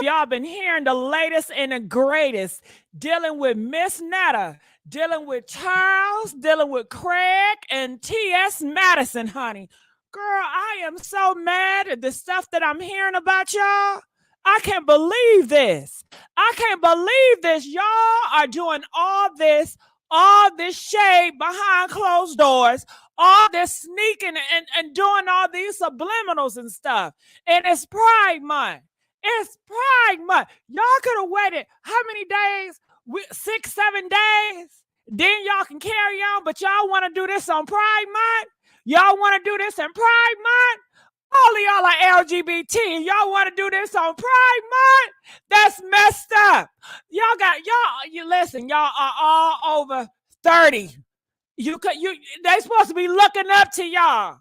Y'all been hearing the latest and the greatest, dealing with Miss Netta, dealing with Charles, dealing with Craig, and T.S. Madison, honey. Girl, I am so mad at the stuff that I'm hearing about y'all. I can't believe this. I can't believe this. Y'all are doing all this shade behind closed doors, all this sneaking and doing all these subliminals and stuff. And it's Pride Month. It's Pride Month. Y'all could have waited how many days? 6, 7 days. Then y'all can carry on, but y'all want to do this on Pride Month? Y'all want to do this in Pride Month? All of y'all are LGBT and y'all want to do this on Pride Month? That's messed up. You listen, y'all are all over 30. They supposed to be looking up to y'all.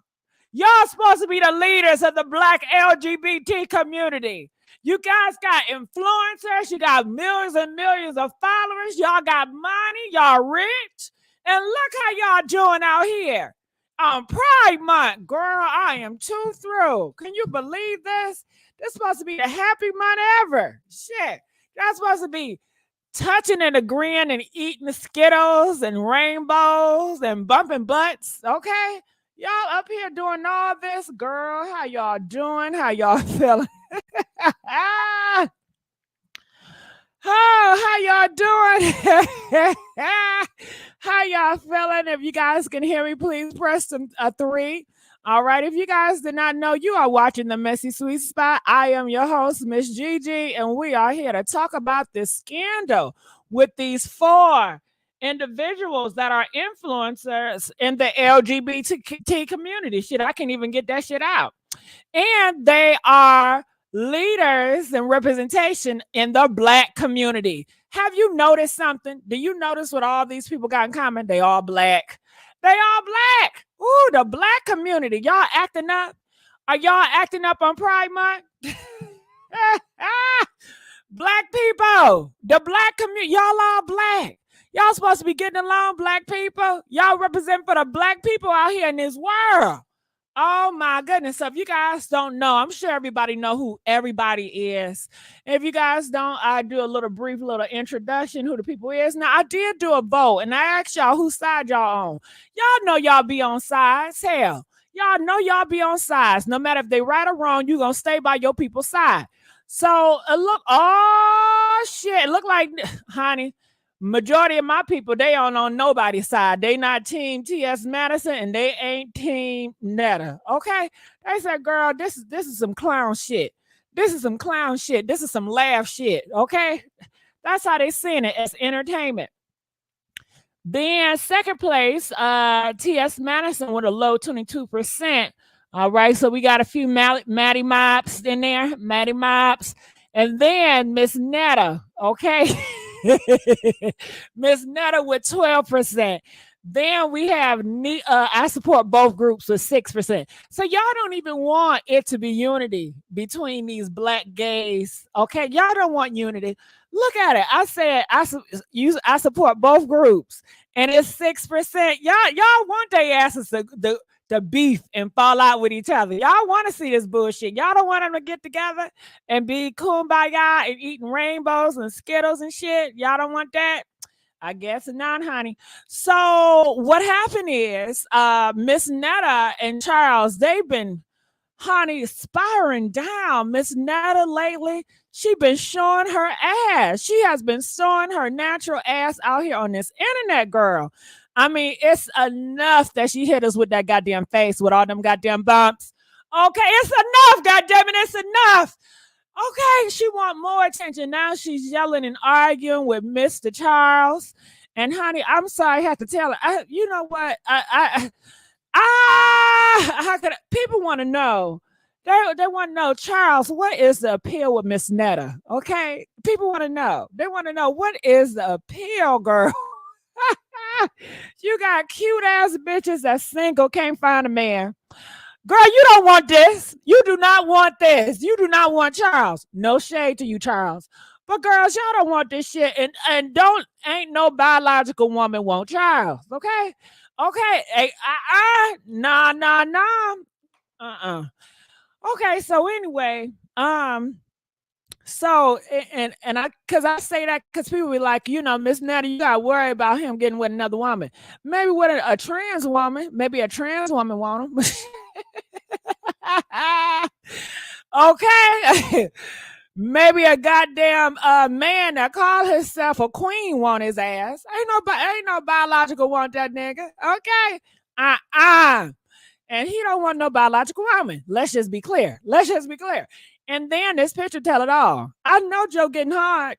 Y'all supposed to be the leaders of the Black LGBT community. You guys got influencers. You got millions and millions of followers. Y'all got money. Y'all rich. And look how y'all doing out here on Pride Month. Girl, I am too through. Can you believe this? This is supposed to be the happy month ever. Shit. That's supposed to be touching and agreeing and eating Skittles and rainbows and bumping butts. Okay? Y'all up here doing all this. Girl, how y'all doing? How y'all feeling? Oh, how y'all doing? How y'all feeling? If you guys can hear me, please press a 3. All right. If you guys did not know, you are watching the Messy Sweet Spot. I am your host, Miss Gigi, and we are here to talk about this scandal with these 4 individuals that are influencers in the LGBT community. Shit, I can't even get that shit out. And they are leaders and representation in the Black community. Have you noticed something? Do you notice what all these people got in common? They all Black. They all Black. Ooh, the Black community. Y'all acting up? Are y'all acting up on Pride Month? Black people. The Black community. Y'all all Black. Y'all supposed to be getting along, Black people. Y'all represent for the Black people out here in this world. Oh my goodness. So if you guys don't know, I'm sure everybody know who everybody is. If you guys don't, I do a brief little introduction who the people is. Now I did do a vote and I asked y'all whose side y'all on. Y'all know y'all be on sides. Hell, y'all know y'all be on sides. No matter if they right or wrong, you gonna stay by your people's side. So look, oh shit, look like, honey, majority of my people, they aren't on nobody's side. They not team T.S. Madison and they ain't team Netta. Okay? They said, girl, this is some clown shit. This is some clown shit. This is some laugh shit. Okay? That's how they seen it, as entertainment. Then second place, T.S. Madison with a low 22%. All right, so we got a few Maddie Mops in there, Maddie Mops. And then Miss Netta, okay? Miss Netta with 12%. Then we have I support both groups with 6%. So y'all don't even want it to be unity between these Black gays. Okay, y'all don't want unity. Look at it. I said I support both groups, and it's 6%. Y'all want their asses to beef and fall out with each other. Y'all want to see this bullshit. Y'all don't want them to get together and be kumbaya and eating rainbows and Skittles and shit. Y'all don't want that? I guess not, honey. So what happened is Miss Netta and Charles, they've been, honey, spiraling down. Miss Netta lately, she been showing her ass. She has been showing her natural ass out here on this internet, girl. I mean, it's enough that she hit us with that goddamn face with all them goddamn bumps. Okay, it's enough, goddamn it, it's enough. Okay, she want more attention. Now she's yelling and arguing with Mr. Charles. And honey, I'm sorry, I have to tell her. You know what? How could people want to know? They want to know, Charles, what is the appeal with Miss Netta? Okay, people want to know. They want to know, what is the appeal, girl? You got cute ass bitches that's single, can't find a man. Girl, you don't want this. You do not want this. You do not want Charles. No shade to you, Charles. But girls, y'all don't want this shit. And ain't no biological woman want Charles. Okay? Okay. Nah. Okay, so anyway, So and I say that because people be like, Miss Netta, you gotta worry about him getting with another woman. Maybe with a trans woman, maybe a trans woman want him. Okay. Maybe a goddamn man that call himself a queen want his ass. Ain't no biological want that nigga. Okay. And he don't want no biological woman. Let's just be clear. And then this picture tell it all. I know Joe getting hard.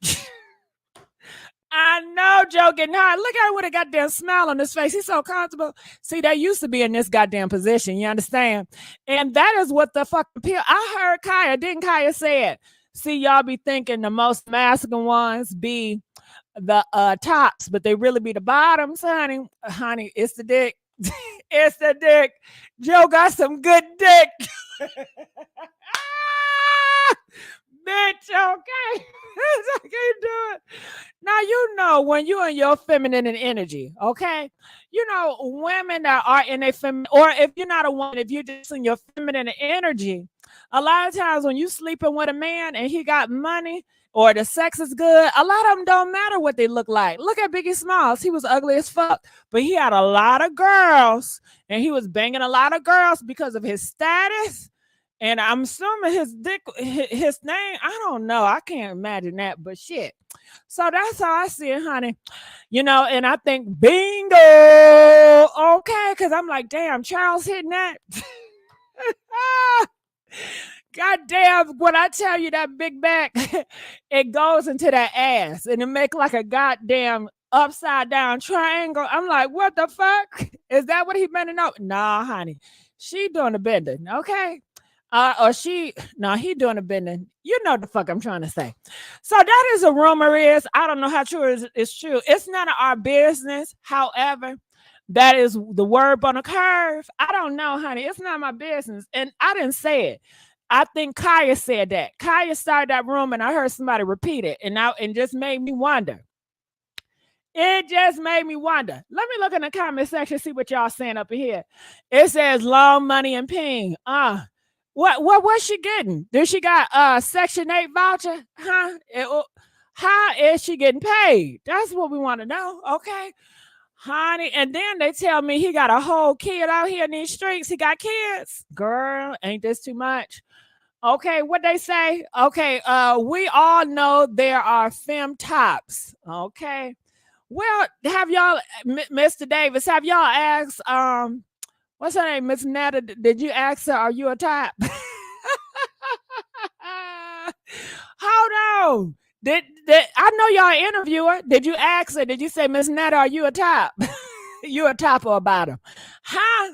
I know Joe getting hard. Look at him with a goddamn smile on his face. He's so comfortable. See, they used to be in this goddamn position. You understand? And that is what the fuck appeal. I heard Kaya. Didn't Kaya say it? See, y'all be thinking the most masculine ones be the tops, but they really be the bottoms, honey. Honey, it's the dick. It's the dick. Joe got some good dick. Bitch, okay. I can't do it. Now, when you're in your feminine energy, okay? Women that are in a feminine, or if you're not a woman, if you're just in your feminine energy, a lot of times when you sleeping with a man and he got money or the sex is good, a lot of them don't matter what they look like. Look at Biggie Smalls. He was ugly as fuck, but he had a lot of girls and he was banging a lot of girls because of his status. And I'm assuming his dick, his name, I don't know. I can't imagine that, but shit. So that's how I see it, honey. And I think bingo. Okay, because I'm like, damn, Charles hitting that. God damn, when I tell you that big back, it goes into that ass and it make like a goddamn upside down triangle. I'm like, what the fuck? Is that what he bending up? Nah, honey. She doing the bending, okay? He doing a bending. You know the fuck I'm trying to say. So that is a rumor is. I don't know how true it's true. It's none of our business. However, that is the word on a curve. I don't know, honey. It's not my business. And I didn't say it. I think Kaya said that. Kaya started that room and I heard somebody repeat it. And just made me wonder. It just made me wonder. Let me look in the comment section, see what y'all saying up in here. It says long money and ping. What was she getting? Did she got a Section 8 voucher? Huh? How is she getting paid? That's what we want to know. Okay. Honey, and then they tell me he got a whole kid out here in these streets. He got kids. Girl, ain't this too much? Okay, what they say? Okay, we all know there are femme tops. Okay. Well, have y'all, Mr. Davis, have y'all asked, what's her name, Miss Netta? Did you ask her, are you a top? Hold on. Did I know y'all interviewer? Did you ask her? Did you say, Miss Netta, are you a top? You a top or a bottom? Huh?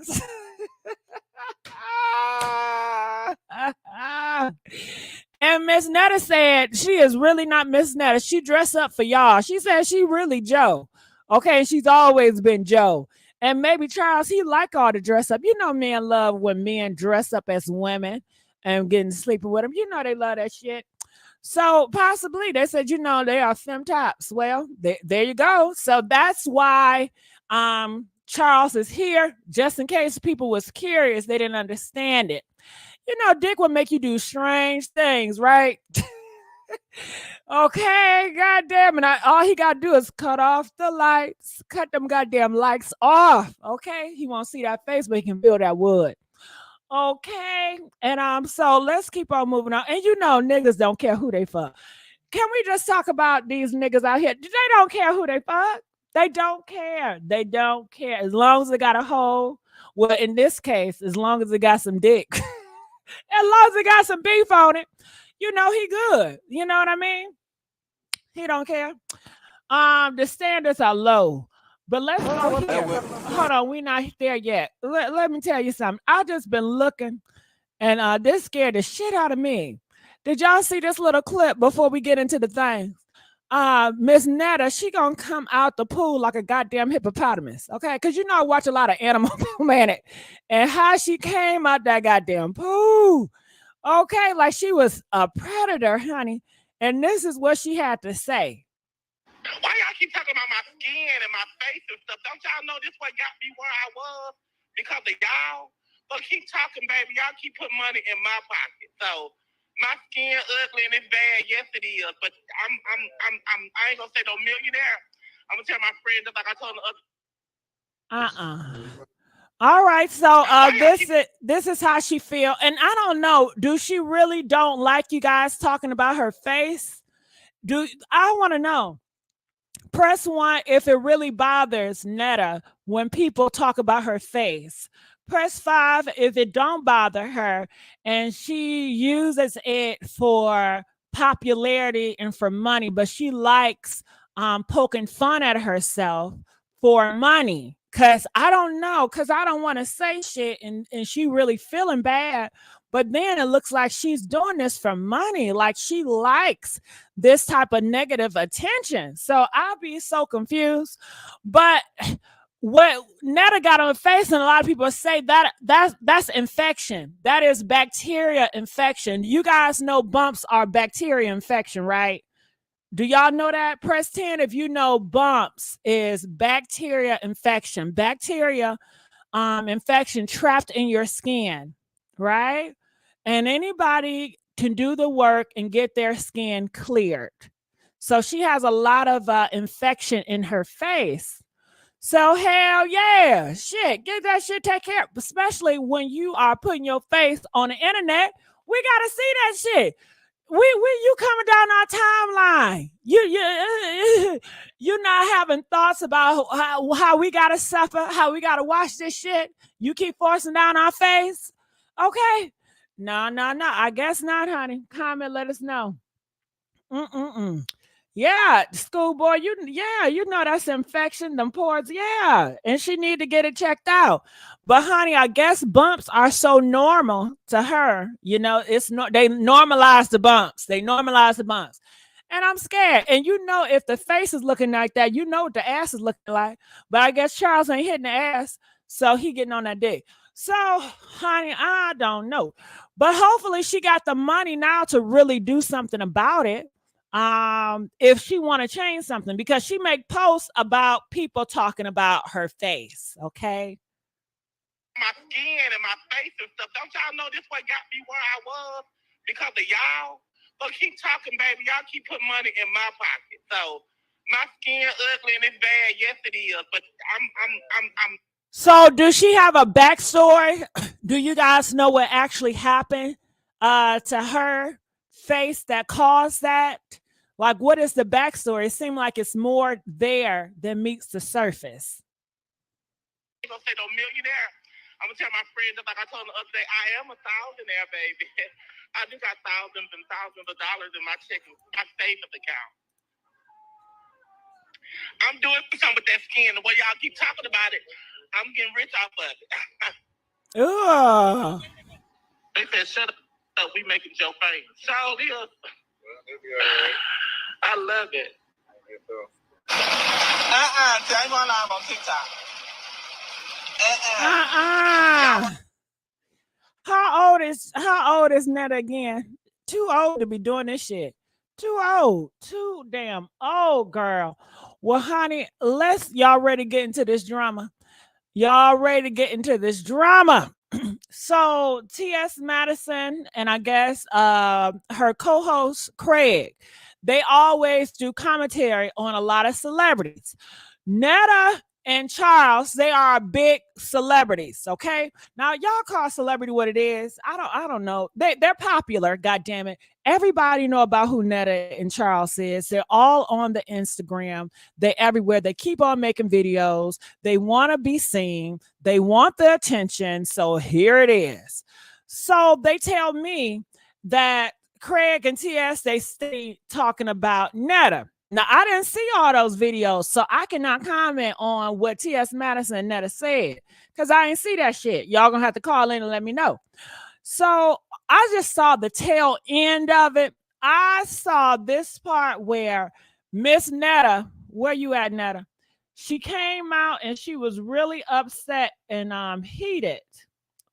And Miss Netta said she is really not Miss Netta. She dressed up for y'all. She said she really Joe. Okay, she's always been Joe. And maybe Charles, he like all the dress up. Men love when men dress up as women and getting sleeping with them. They love that shit. So possibly they said, they are femme tops. Well, there you go. So that's why Charles is here, just in case people was curious, they didn't understand it. Dick will make you do strange things, right? Okay, goddamn. And all he got to do is cut off the lights, cut them goddamn lights off. Okay, he won't see that face, but he can feel that wood. Okay, and so let's keep on moving on. And niggas don't care who they fuck. Can we just talk about these niggas out here? They don't care who they fuck. They don't care. They don't care. As long as they got a hole. Well, in this case, as long as they got some dick. As long as they got some beef on it, he good. You know what I mean? He don't care. The standards are low. But let's go here. Hold on, we're not there yet. Let me tell you something. I've just been looking, and this scared the shit out of me. Did y'all see this little clip before we get into the thing? Miss Netta, she gonna come out the pool like a goddamn hippopotamus, okay? Because I watch a lot of Animal Planet, and how she came out that goddamn pool, okay? Like she was a predator, honey. And this is what she had to say. Why y'all keep talking about my skin and my face and stuff? Don't y'all know this what got me where I was? Because of y'all? But keep talking, baby. Y'all keep putting money in my pocket. So My skin ugly and it's bad. Yes, it is. But I ain't gonna say no millionaire. I'm gonna tell my friend just like I told the other. All right, so this is how she feel, and I don't know. Do she really don't like you guys talking about her face? I want to know? Press 1 if it really bothers Netta when people talk about her face. Press 5 if it don't bother her and she uses it for popularity and for money, but she likes poking fun at herself for money. Cause I don't know, cause I don't want to say shit and she really feeling bad. But then it looks like she's doing this for money. Like she likes this type of negative attention. So I'll be so confused. But what Netta got on her face, and a lot of people say that's infection. That is bacteria infection. You guys know bumps are bacteria infection, right? Do y'all know that? Press 10 if you know bumps is bacteria infection. Bacteria infection trapped in your skin, right? And anybody can do the work and get their skin cleared. So she has a lot of infection in her face. So hell yeah, shit, get that shit taken care of. Especially when you are putting your face on the internet, we gotta see that shit. You coming down our timeline. You not having thoughts about how we gotta suffer, how we gotta watch this shit. You keep forcing down our face. Okay. No. I guess not, honey. Comment, let us know. Yeah, schoolboy, you know that's infection, them pores, yeah. And she need to get it checked out. But honey, I guess bumps are so normal to her. You know, they normalize the bumps. They normalize the bumps. And I'm scared. And you know, if the face is looking like that, you know what the ass is looking like. But I guess Charles ain't hitting the ass, so he getting on that dick. So, honey, I don't know. But hopefully she got the money now to really do something about it. If she want to change something, because she make posts about people talking about her face. Okay, my skin and my face and stuff. Don't y'all know this what got me where I was because of y'all? So keep talking, baby. Y'all keep putting money in my pocket. So my skin ugly and it's bad. Yes, it is. But I'm. So does she have a backstory? Do you guys know what actually happened to her face that caused that? Like, what is the backstory? It seems like it's more there than meets the surface. I'm gonna say no millionaire. I'm gonna tell my friend, just like I told him the other day, I am a thousandaire, baby. I do got thousands and thousands of dollars in my checking, my savings account. I'm doing something with that skin. The way y'all keep talking about it, I'm getting rich off of it. Ugh. They said, shut up, we making Joe famous. So is. I love it. I ain't going live on TikTok. How old is Netta again? Too old to be doing this shit. Too old. Too damn old, girl. Well, honey, y'all ready to get into this drama? Y'all ready to get into this drama? So T.S. Madison and I guess her co-host Craig, they always do commentary on a lot of celebrities. Netta and Charles, they are big celebrities. Okay, now y'all call celebrity what it is. I don't know. They're popular. God damn it! Everybody know about who Netta and Charles is. They're all on the Instagram. They everywhere. They keep on making videos. They want to be seen. They want the attention. So here it is. So they tell me that Craig and TS, they stay talking about Netta. Now, I didn't see all those videos, so I cannot comment on what T.S. Madison and Netta said because I ain't see that shit. Y'all gonna have to call in and let me know. So I just saw the tail end of it. I saw this part where Miss Netta, where you at, Netta? She came out and she was really upset and heated.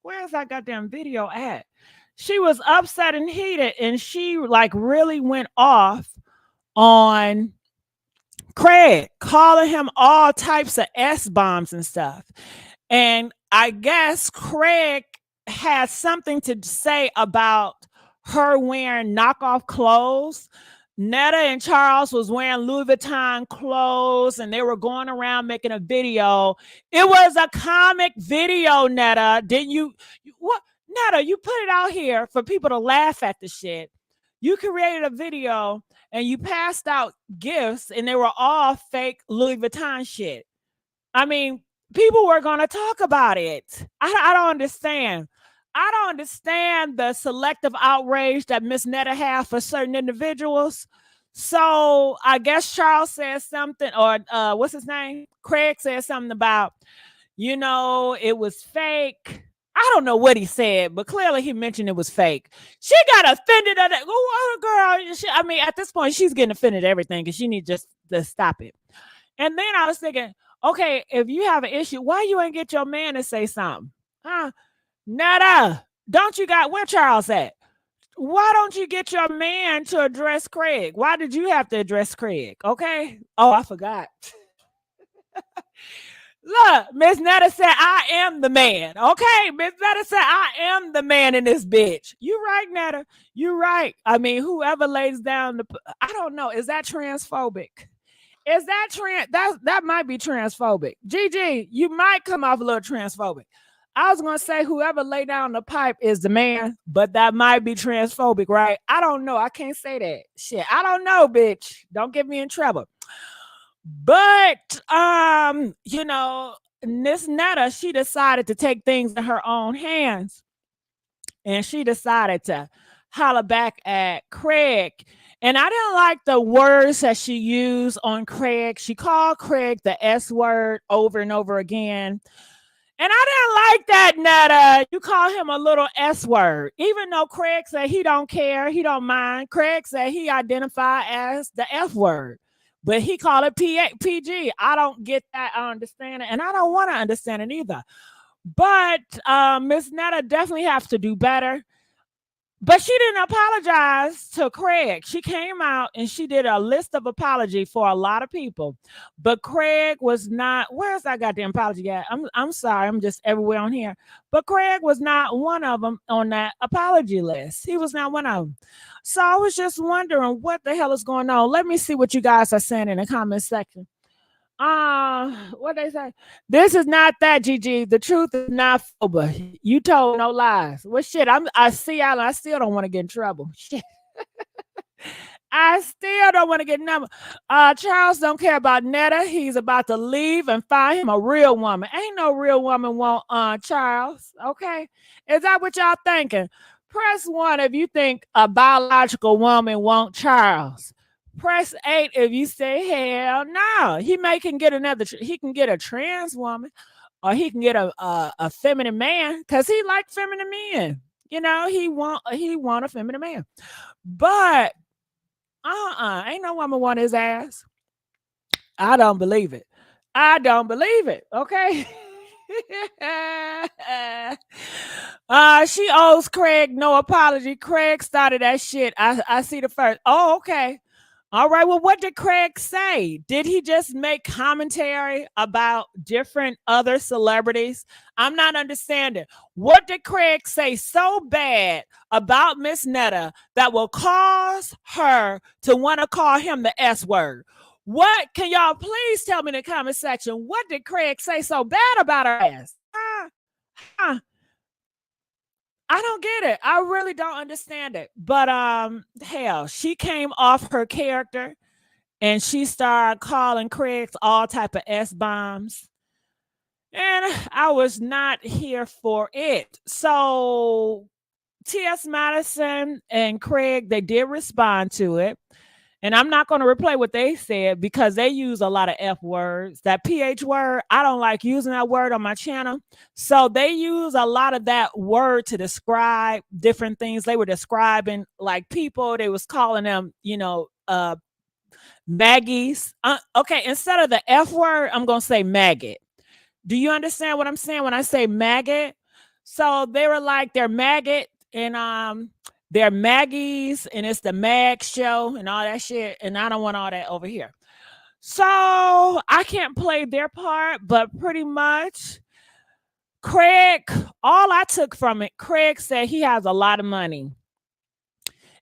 Where's that goddamn video at? She was upset and heated, and she like really went off on Craig, calling him all types of S-bombs and stuff. And I guess Craig had something to say about her wearing knockoff clothes. Netta and Charles was wearing Louis Vuitton clothes and they were going around making a video. It was a comic video, Netta. Didn't you? What? Netta, you put it out here for people to laugh at the shit. You created a video and you passed out gifts and they were all fake Louis Vuitton shit. I mean, people were going to talk about it. I don't understand. I don't understand the selective outrage that Miss Netta has for certain individuals. So I guess Charles said something, or what's his name? Craig said something about, it was fake. I don't know what he said, but clearly he mentioned it was fake. She got offended at that. Oh, girl. At this point, she's getting offended at everything because she needs just to stop it. And then I was thinking, okay, if you have an issue, why you ain't get your man to say something? Huh? Netta, don't you got where Charles at? Why don't you get your man to address Craig? Why did you have to address Craig? Okay. Oh, I forgot. Look, Miss Netta said, I am the man. Okay. Miss Netta said, I am the man in this bitch. You right, Netta. You right. Whoever lays down I don't know. Is that transphobic? Is that that might be transphobic. Gigi, you might come off a little transphobic. I was going to say whoever lay down the pipe is the man, but that might be transphobic, right? I don't know. I can't say that. Shit, I don't know, bitch. Don't get me in trouble. But, Miss Netta, she decided to take things in her own hands. And she decided to holler back at Craig. And I didn't like the words that she used on Craig. She called Craig the S word over and over again. And I didn't like that, Netta. You call him a little S word. Even though Craig said he don't care, he don't mind. Craig said he identified as the F word. But he called it PG. I don't get that. I understand it. And I don't want to understand it either. But Miss Netta definitely has to do better. But she didn't apologize to Craig. She came out and she did a list of apology for a lot of people. But Craig was not, where's that goddamn apology at? I'm sorry, I'm just everywhere on here. But Craig was not one of them on that apology list. He was not one of them. So I was just wondering what the hell is going on. Let me see what you guys are saying in the comment section. What they say? This is not that, Gigi. The truth is not phoba. You told no lies. Well, shit, I still don't want to get in trouble. Shit. I still don't want to get in trouble. Charles don't care about Netta. He's about to leave and find him a real woman. Ain't no real woman want Charles. Okay. Is that what y'all thinking? Press 1 if you think a biological woman want Charles. Press 8 if you say hell no. He can get a trans woman, or he can get a feminine man because he like feminine men. He want a feminine man. But ain't no woman want his ass. I don't believe it. Okay. She owes Craig no apology. Craig started that shit. I see the first. Oh, okay. All right. Well, what did Craig say? Did he just make commentary about different other celebrities? I'm not understanding. What did Craig say so bad about Miss Netta that will cause her to want to call him the S word? What can y'all please tell me in the comment section? What did Craig say so bad about her ass? I don't get it. I really don't understand it. But hell, she came off her character and she started calling Craig all type of S-bombs. And I was not here for it. So T.S. Madison and Craig, they did respond to it. And I'm not going to replay what they said because they use a lot of F words. That PH word, I don't like using that word on my channel. So they use a lot of that word to describe different things. They were describing like people. They was calling them, Maggies. Okay, instead of the F word, I'm going to say maggot. Do you understand what I'm saying when I say maggot? So they were like, they're maggot and they're Maggies and it's the Mag show and all that shit. And I don't want all that over here. So I can't play their part, but pretty much Craig, all I took from it, Craig said he has a lot of money.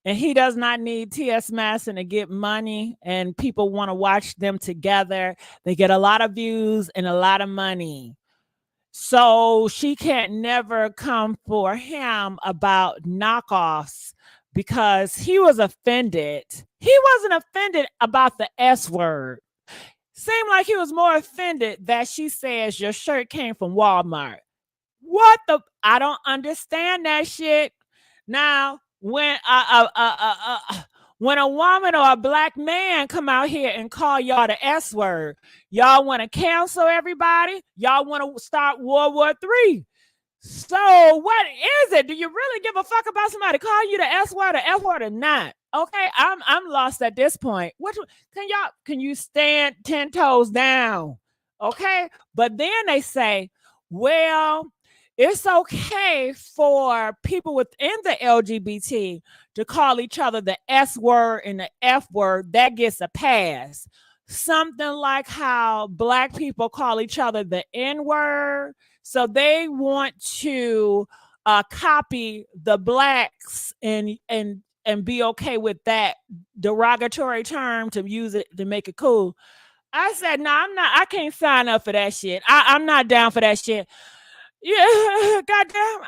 and he does not need T.S. Madison to get money, and people want to watch them together. They get a lot of views and a lot of money. So she can't never come for him about knockoffs because he was offended. He wasn't offended about the S word. Seemed like he was more offended that she says your shirt came from Walmart. What the? I don't understand that shit. Now, when a woman or a black man come out here and call y'all the S word, y'all want to cancel everybody. Y'all want to start World War III. So what is it? Do you really give a fuck about somebody call you the S word or F word or not? Okay, I'm lost at this point. What can you stand 10 toes down? Okay, but then they say, well, it's okay for people within the LGBT to call each other the S word and the F word. That gets a pass. Something like how black people call each other the N word. So they want to copy the blacks and be okay with that derogatory term to use it to make it cool. I said, no, I'm not. I can't sign up for that shit. I'm not down for that shit. Yeah, goddamn.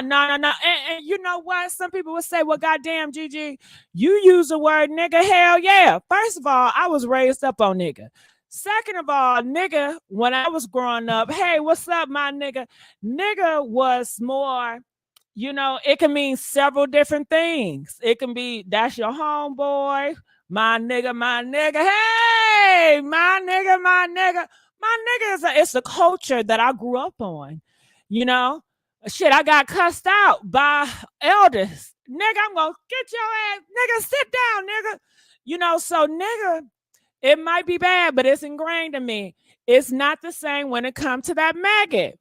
No. And you know what? Some people would say, well, goddamn, Gigi, you use the word nigga. Hell yeah. First of all, I was raised up on nigga. Second of all, nigga, when I was growing up, hey, what's up, my nigga? Nigga was more, it can mean several different things. It can be, that's your homeboy, my nigga, my nigga. Hey, my nigga, my nigga. My nigga it's a culture that I grew up on. Shit, I got cussed out by elders. Nigga, I'm gonna get your ass. Nigga, sit down, nigga. So nigga, it might be bad, but it's ingrained in me. It's not the same when it comes to that maggot.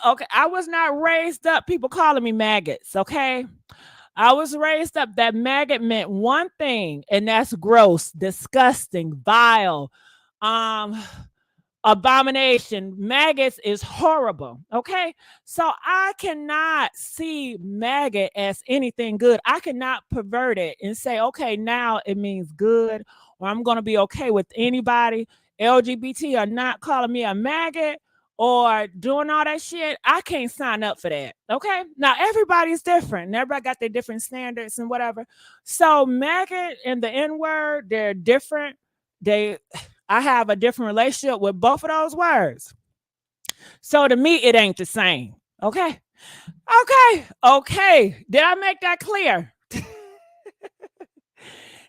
Okay, I was not raised up people calling me maggots, okay? I was raised up that maggot meant one thing, and that's gross, disgusting, vile, abomination. Maggots is horrible. Okay. So I cannot see maggot as anything good. I cannot pervert it and say, okay, now it means good, or I'm going to be okay with anybody. LGBT are not calling me a maggot or doing all that shit. I can't sign up for that. Okay. Now everybody's different and everybody got their different standards and whatever. So maggot and the N word, they're different. I have a different relationship with both of those words. So to me, it ain't the same. Okay. Did I make that clear?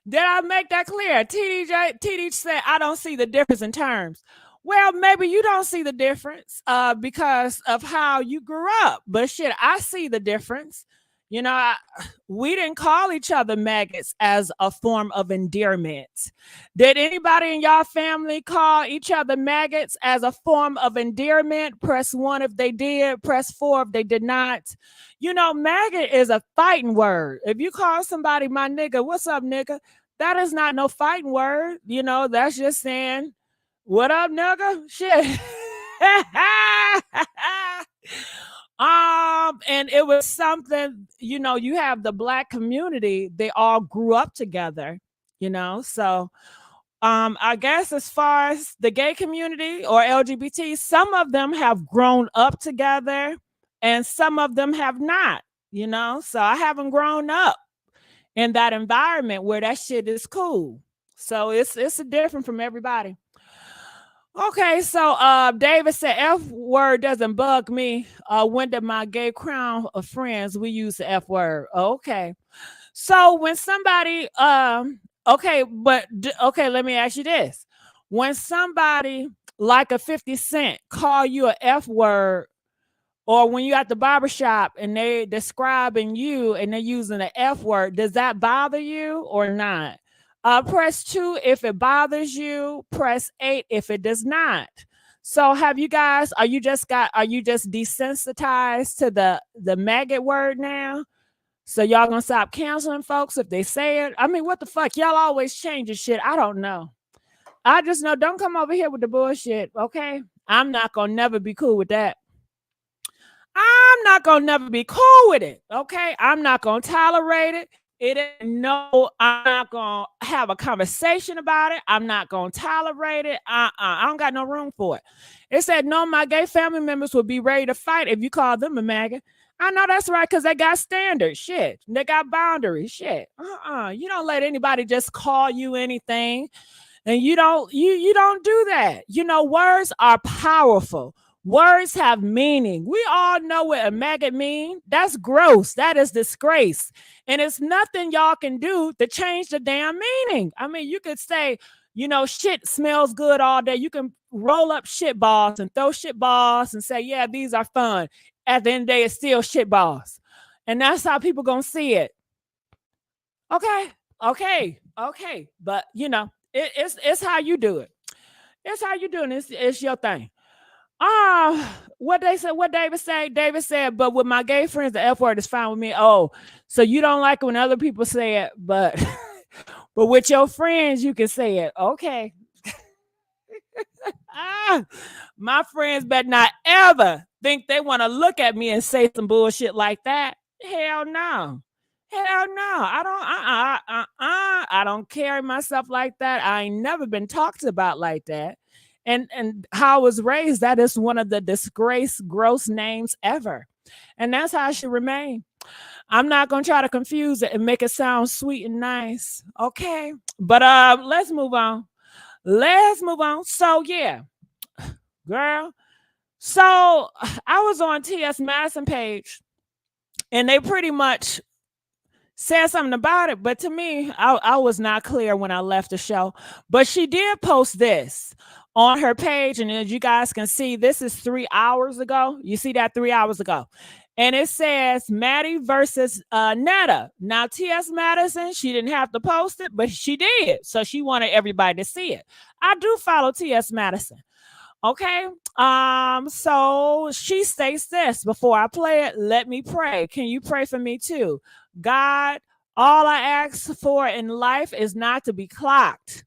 Did I make that clear? TD said, I don't see the difference in terms. Well, maybe you don't see the difference because of how you grew up. But shit, I see the difference. We didn't call each other maggots as a form of endearment. Did anybody in y'all family call each other maggots as a form of endearment? Press 1 if they did, press 4 if they did not. Maggot is a fighting word. If you call somebody my nigga, what's up, nigga? That is not no fighting word. That's just saying, what up, nigga? Shit. And it was something, you have the black community, they all grew up together, so I guess as far as the gay community or LGBT, some of them have grown up together and some of them have not, so I haven't grown up in that environment where that shit is cool. So it's different from everybody. Okay, so David said F word doesn't bug me. When did my gay crown of friends we use the F word? Okay. So when somebody let me ask you this. When somebody like a 50 Cent call you a F word, or when you're at the barbershop and they describing you and they're using the F word, does that bother you or not? Press 2 if it bothers you. Press 8 if it does not. So are you just desensitized to the maggot word now? So y'all gonna stop canceling folks if they say it? I mean, what the fuck? Y'all always changing shit. I don't know. I just know don't come over here with the bullshit, okay? I'm not gonna never be cool with that. I'm not gonna never be cool with it, okay? I'm not gonna tolerate it. It ain't no, I'm not gonna have a conversation about it. I'm not gonna tolerate it. I don't got no room for it. It said, no, my gay family members would be ready to fight if you call them a maggot. I know that's right, because they got standards. Shit. They got boundaries. Shit. You don't let anybody just call you anything. And you don't do that. Words are powerful. Words have meaning. We all know what a maggot mean. That's gross. That is disgrace. And it's nothing y'all can do to change the damn meaning. I mean, you could say, shit smells good all day. You can roll up shit balls and throw shit balls and say, yeah, these are fun. At the end of the day, it's still shit balls. And that's how people gonna see it. Okay. But it's how you do it. It's how you doing it. It's your thing. What David say? David said, but with my gay friends, the F word is fine with me. Oh, so you don't like it when other people say it, but but with your friends, you can say it. Okay. My friends better not ever think they want to look at me and say some bullshit like that. Hell no. Hell no. I don't carry myself like that. I ain't never been talked about like that. And how I was raised, that is one of the disgraced, gross names ever. And that's how it should remain. I'm not gonna try to confuse it and make it sound sweet and nice. Okay. But let's move on. So yeah, girl. So I was on T.S. Madison page and they pretty much said something about it, but to me, I was not clear when I left the show. But she did post this on her page, and as you guys can see, this is 3 hours ago. You see that 3 hours ago. And it says Maddie versus Netta. Now, T.S. Madison, she didn't have to post it, but she did. So she wanted everybody to see it. I do follow T.S. Madison. Okay. So she states this before I play it. Let me pray. Can you pray for me too? God, all I ask for in life is not to be clocked.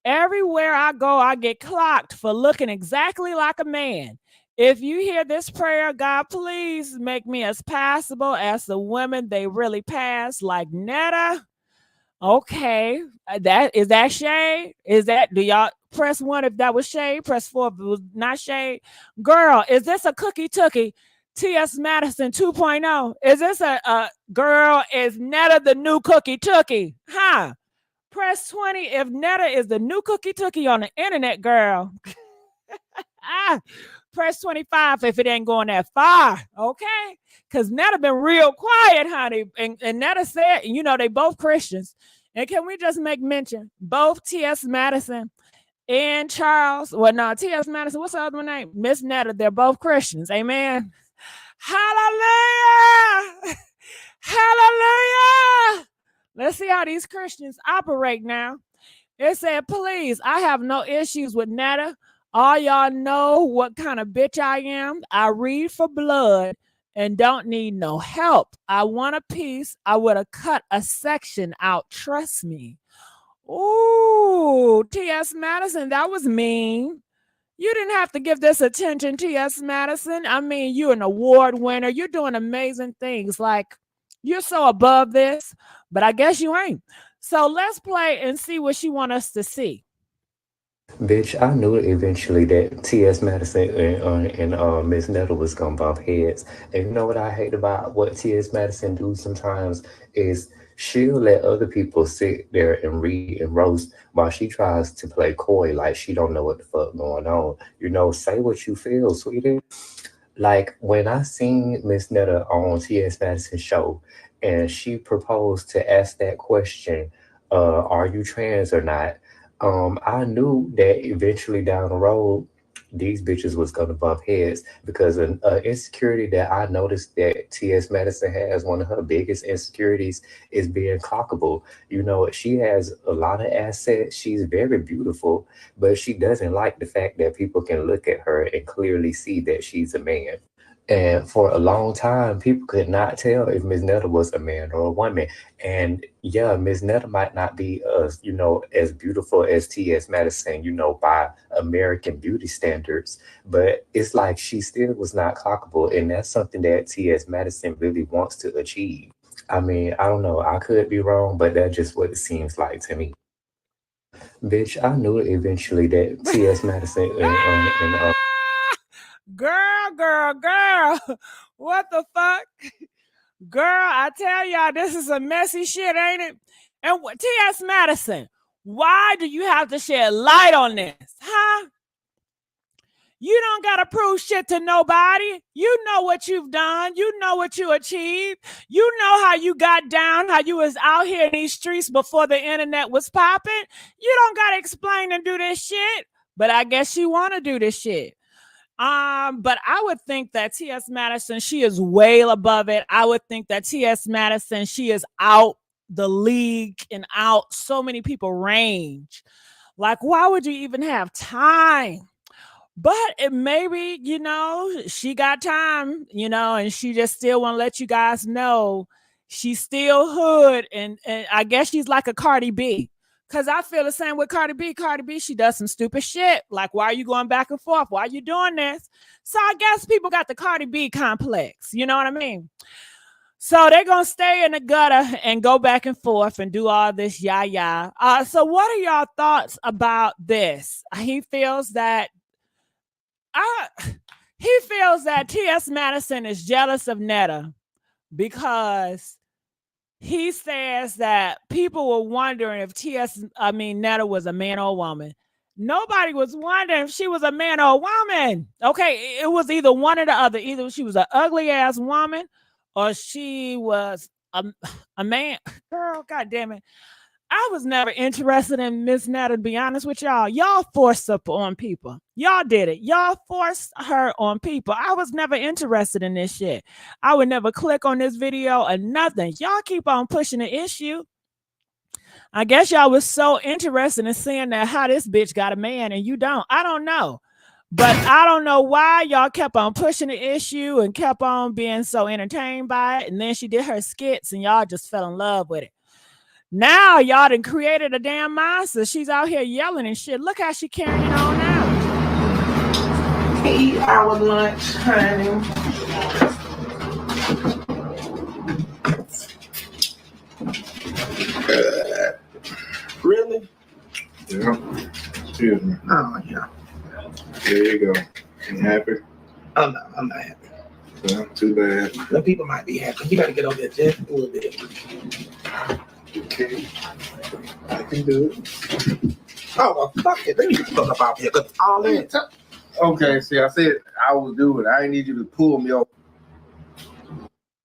Everywhere I go, I get clocked for looking exactly like a man. If you hear this prayer, God, please make me as passable as the women they really pass, like Netta. Okay, that shade? Do y'all press 1 if that was shade? Press 4 if it was not shade. Girl, is this a cookie tookie? T.S. Madison 2.0. Is this a girl? Is Netta the new cookie tookie? Huh? Press 20 if Netta is the new cookie tookie on the internet, girl. Press 25 if it ain't going that far, okay? Because Netta been real quiet, honey. And Netta said, they both Christians. And can we just make mention, both T.S. Madison and Charles, T.S. Madison, what's the other one name? Miss Netta, they're both Christians. Amen. Hallelujah. Hallelujah. Let's see how these Christians operate now. It said, please, I have no issues with Netta. All y'all know what kind of bitch I am. I read for blood and don't need no help. I want a piece. I would have cut a section out. Trust me. Ooh, T.S. Madison, that was mean. You didn't have to give this attention, T.S. Madison. I mean, you're an award winner. You're doing amazing things. Like, you're so above this, but I guess you ain't. So let's play and see what she want us to see. Bitch, I knew eventually that T.S. Madison and Miss Netta was gonna bump heads. And you know what I hate about what T.S. Madison do sometimes is she'll let other people sit there and read and roast while she tries to play coy like she don't know what the fuck going on. Say what you feel, sweetie. Like when I seen Miss Netta on T.S. Madison's show and she proposed to ask that question, are you trans or not? I knew that eventually down the road, these bitches was gonna bump heads because an insecurity that I noticed that T.S. Madison has, one of her biggest insecurities is being clockable. She has a lot of assets. She's very beautiful, but she doesn't like the fact that people can look at her and clearly see that she's a man. And for a long time, people could not tell if Miss Netta was a man or a woman. And yeah, Miss Netta might not be as beautiful as T.S. Madison, by American beauty standards, but it's like she still was not clockable. And that's something that T.S. Madison really wants to achieve. I mean, I don't know. I could be wrong, but that's just what it seems like to me. Bitch, I knew eventually that T.S. Madison and Girl. What the fuck? Girl, I tell y'all, this is a messy shit, ain't it? And T.S. Madison, why do you have to shed light on this? Huh? You don't got to prove shit to nobody. You know what you've done. You know what you achieved. You know how you got down, how you was out here in these streets before the internet was popping. You don't got to explain and do this shit. But I guess you want to do this shit. But I would think that T.S. Madison, she is way above it. I would think that T.S. Madison, she is out the league and out so many people range. Like, why would you even have time? But it maybe, she got time, and she just still want to let you guys know she's still hood. And I guess she's like a Cardi B. Because I feel the same with Cardi B. Cardi B, she does some stupid shit. Like, why are you going back and forth? Why are you doing this? So I guess people got the Cardi B complex. You know what I mean? So they're going to stay in the gutter and go back and forth and do all this yah. So what are y'all thoughts about this? He feels that T.S. Madison is jealous of Netta because he says that people were wondering if Netta was a man or a woman. Nobody was wondering if she was a man or a woman. Okay, it was either one or the other. Either she was an ugly ass woman or she was a man. Girl, God damn it. I was never interested in Miss Netta, to be honest with y'all. Y'all forced up on people. Y'all did it. Y'all forced her on people. I was never interested in this shit. I would never click on this video or nothing. Y'all keep on pushing the issue. I guess y'all was so interested in seeing that how this bitch got a man and you don't. I don't know. But I don't know why y'all kept on pushing the issue and kept on being so entertained by it. And then she did her skits and y'all just fell in love with it. Now y'all done created a damn monster. She's out here yelling and shit. Look how she carrying on now. Eat our lunch, honey. Really? Yeah. Excuse me. Oh, yeah. There you go. You happy? Oh, no, I'm not happy. Well, too bad. The people might be happy. You got to get over there just a little bit. Okay. I can do it. Oh, well, fuck it. Let me look up out here. Cause all that. Okay, see, I said I will do it. I ain't need you to pull me off.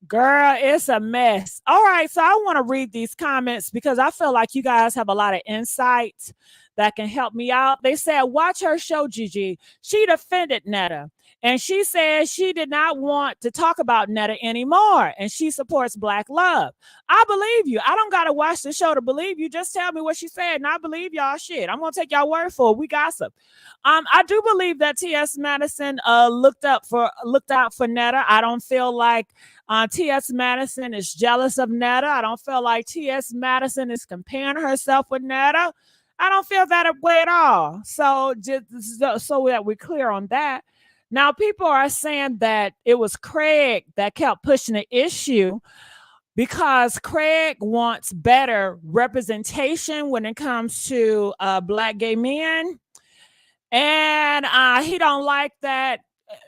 Girl, it's a mess. All right, so I want to read these comments because I feel like you guys have a lot of insights that can help me out. They said, watch her show, Gigi. She defended Netta. And she said she did not want to talk about Netta anymore. And she supports Black love. I believe you. I don't got to watch the show to believe you. Just tell me what she said. And I believe y'all shit. I'm going to take y'all word for it. We gossip. I do believe that T.S. Madison looked out for Netta. I don't feel like T.S. Madison is jealous of Netta. I don't feel like T.S. Madison is comparing herself with Netta. I don't feel that way at all. So just so that we're clear on that. Now, people are saying that it was Craig that kept pushing the issue because Craig wants better representation when it comes to Black gay men. And he don't like that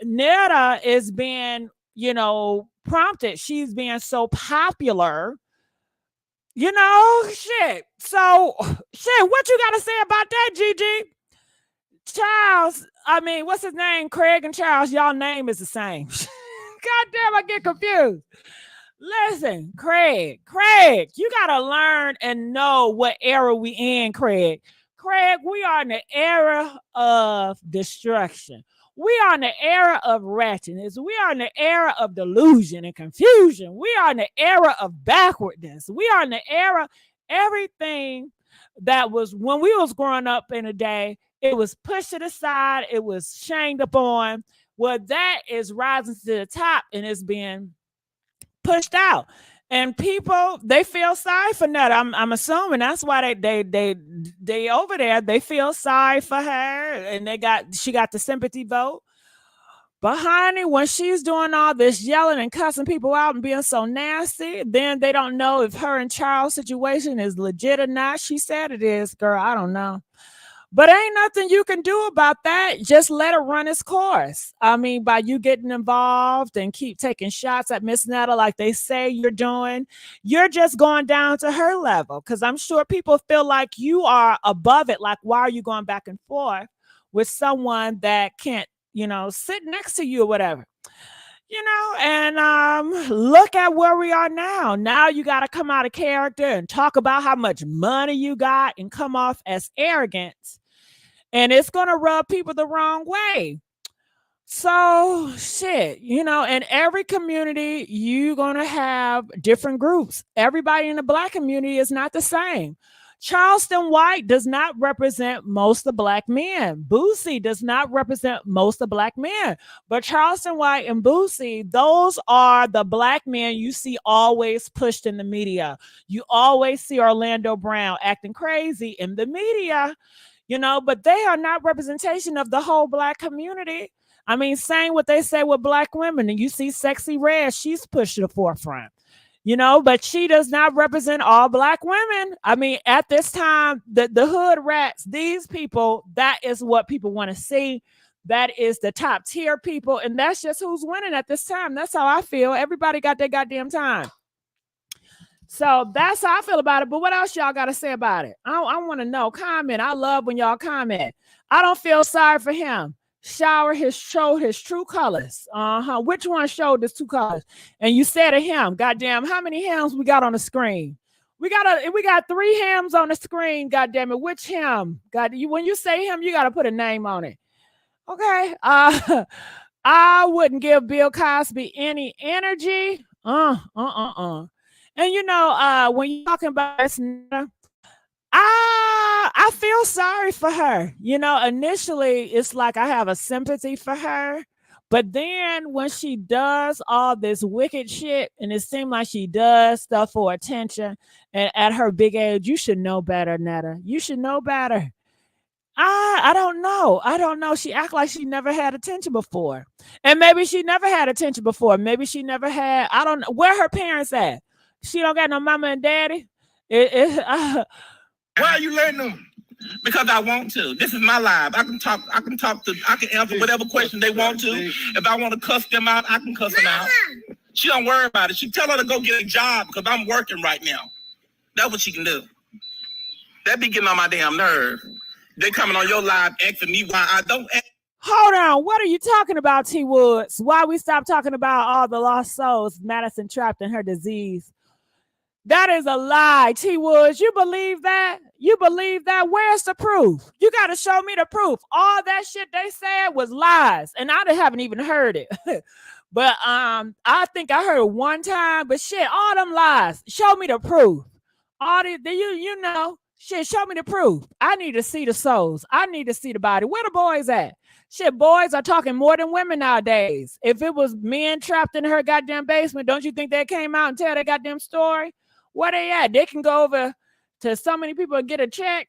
Netta is being, prompted. She's being so popular. Shit. So, what you got to say about that, Gigi? Charles, what's his name? Craig and Charles, y'all name is the same. God damn, I get confused. Listen, Craig, you got to learn and know what era we in, Craig. Craig, we are in the era of destruction. We are in the era of ratchetness. We are in the era of delusion and confusion. We are in the era of backwardness. We are in the era, everything that was when we was growing up in the day, it was pushed to the side. It was shamed upon. Well, that is rising to the top and it's being pushed out. And people, they feel sorry for Netta. I'm assuming that's why they over there. They feel sorry for her, and she got the sympathy vote. But honey, when she's doing all this yelling and cussing people out and being so nasty, then they don't know if her and Charles' situation is legit or not. She said it is, girl. I don't know. But ain't nothing you can do about that. Just let it run its course. I mean, by you getting involved and keep taking shots at Miss Netta like they say you're doing, you're just going down to her level. Because I'm sure people feel like you are above it. Like, why are you going back and forth with someone that can't, sit next to you or whatever? And look at where we are now. Now you got to come out of character and talk about how much money you got and come off as arrogant. And it's going to rub people the wrong way. So shit, in every community, you're going to have different groups. Everybody in the Black community is not the same. Charleston White does not represent most of Black men. Boosie does not represent most of Black men. But Charleston White and Boosie, those are the Black men you see always pushed in the media. You always see Orlando Brown acting crazy in the media, but they are not representation of the whole Black community. I mean, saying what they say with Black women, and you see Sexy Red, she's pushed to the forefront. But she does not represent all Black women. I mean, at this time, the hood rats, these people, that is what people want to see. That is the top tier people. And that's just who's winning at this time. That's how I feel. Everybody got their goddamn time. So that's how I feel about it. But what else y'all got to say about it? I want to know. Comment. I love when y'all comment. I don't feel sorry for him. Showed his true colors. Which one showed his true colors? And you said to him, goddamn, how many hymns we got on the screen? We got 3 hymns on the screen, goddamn it. Which hymn? When you say him, you got to put a name on it. Okay. I wouldn't give Bill Cosby any energy. And when you're talking about this, I feel sorry for her. Initially, it's like I have a sympathy for her. But then when she does all this wicked shit, and it seems like she does stuff for attention, and at her big age, you should know better, Netta. You should know better. I don't know. She act like she never had attention before. And maybe she never had attention before. Maybe she never had, I don't know. Where her parents at? She don't got no mama and daddy? Why are you letting them? Because I want to. This is my live. I can answer whatever question they want to. If I want to cuss them out, I can cuss them out. She don't worry about it. She tell her to go get a job because I'm working right now. That's what she can do. That be getting on my damn nerve. They coming on your live asking me why I don't act. Hold on. What are you talking about, T Woods? Why we stop talking about all the lost souls Madison trapped in her disease? That is a lie, T Woods. You believe that? You believe that? Where's the proof? You got to show me the proof. All that shit they said was lies, and I haven't even heard it. But I think I heard it one time. But shit, all them lies. Show me the proof. All the shit. Show me the proof. I need to see the souls. I need to see the body. Where the boys at? Shit, boys are talking more than women nowadays. If it was men trapped in her goddamn basement, don't you think they came out and tell their goddamn story? Where they at? They can go over to so many people and get a check.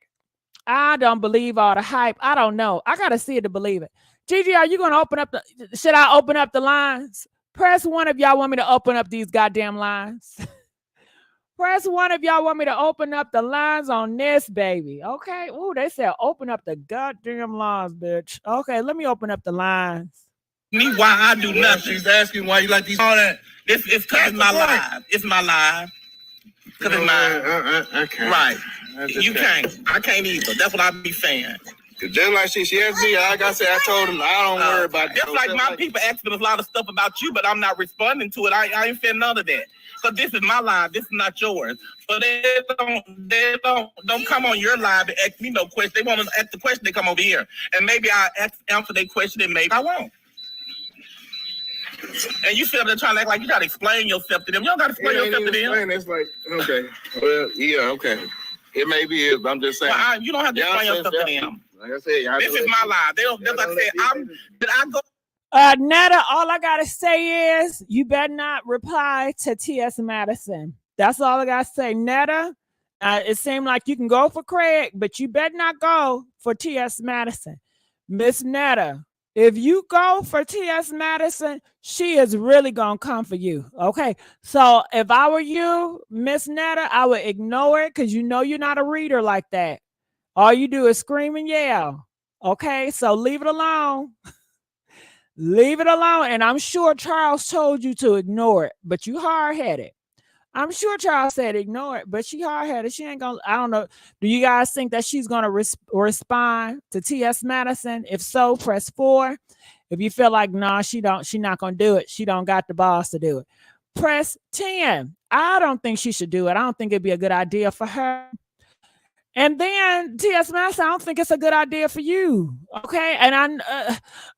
I don't believe all the hype. I don't know. I got to see it to believe it. Gigi, are you going to open up should I open up the lines? Press 1 if y'all want me to open up these goddamn lines. Press 1 if y'all want me to open up the lines on this, baby. Okay. Ooh, they said open up the goddamn lines, bitch. Okay, let me open up the lines. Me, why I do nothing. She's asking why you like these. All that. It's because it's my live. It's my live. Because it's mine. I can't. Right. You can't. I can't either. That's what I be saying. Just like she asked me, like I said, I told him I don't worry about that. Just like my people asking a lot of stuff about you, but I'm not responding to it. I ain't saying none of that. So this is my live. This is not yours. So they don't come on your live and ask me no question. They want to ask the question, they come over here. And maybe I answer their question and maybe I won't. And you sit there trying to act like you got to explain yourself to them. You don't got to explain yourself to them. It's like, okay. Well, yeah, okay. It may be it, but I'm just saying. Well, you don't have to explain yourself to them. Like I said, this is my live. That's like I said. Did I go? Netta, all I gotta say is you better not reply to T.S. Madison. That's all I gotta say. Netta, it seemed like you can go for Craig, but you better not go for T.S. Madison. Miss Netta, If you go for T.S. Madison, she is really gonna come for you. Okay. So if I were you, Miss Netta, I would ignore it because you know you're not a reader like that. All you do is scream and yell. Okay, so leave it alone. Leave it alone. And I'm sure Charles told you to ignore it, but you hard-headed. I'm sure Charles said ignore it, but she hard-headed. She ain't gonna, I don't know. Do you guys think that she's gonna respond to T.S. Madison? If so, press 4. If you feel like, nah, she not gonna do it. She don't got the balls to do it. Press 10. I don't think she should do it. I don't think it'd be a good idea for her. And then T.S. Madison, I don't think it's a good idea for you. Okay. And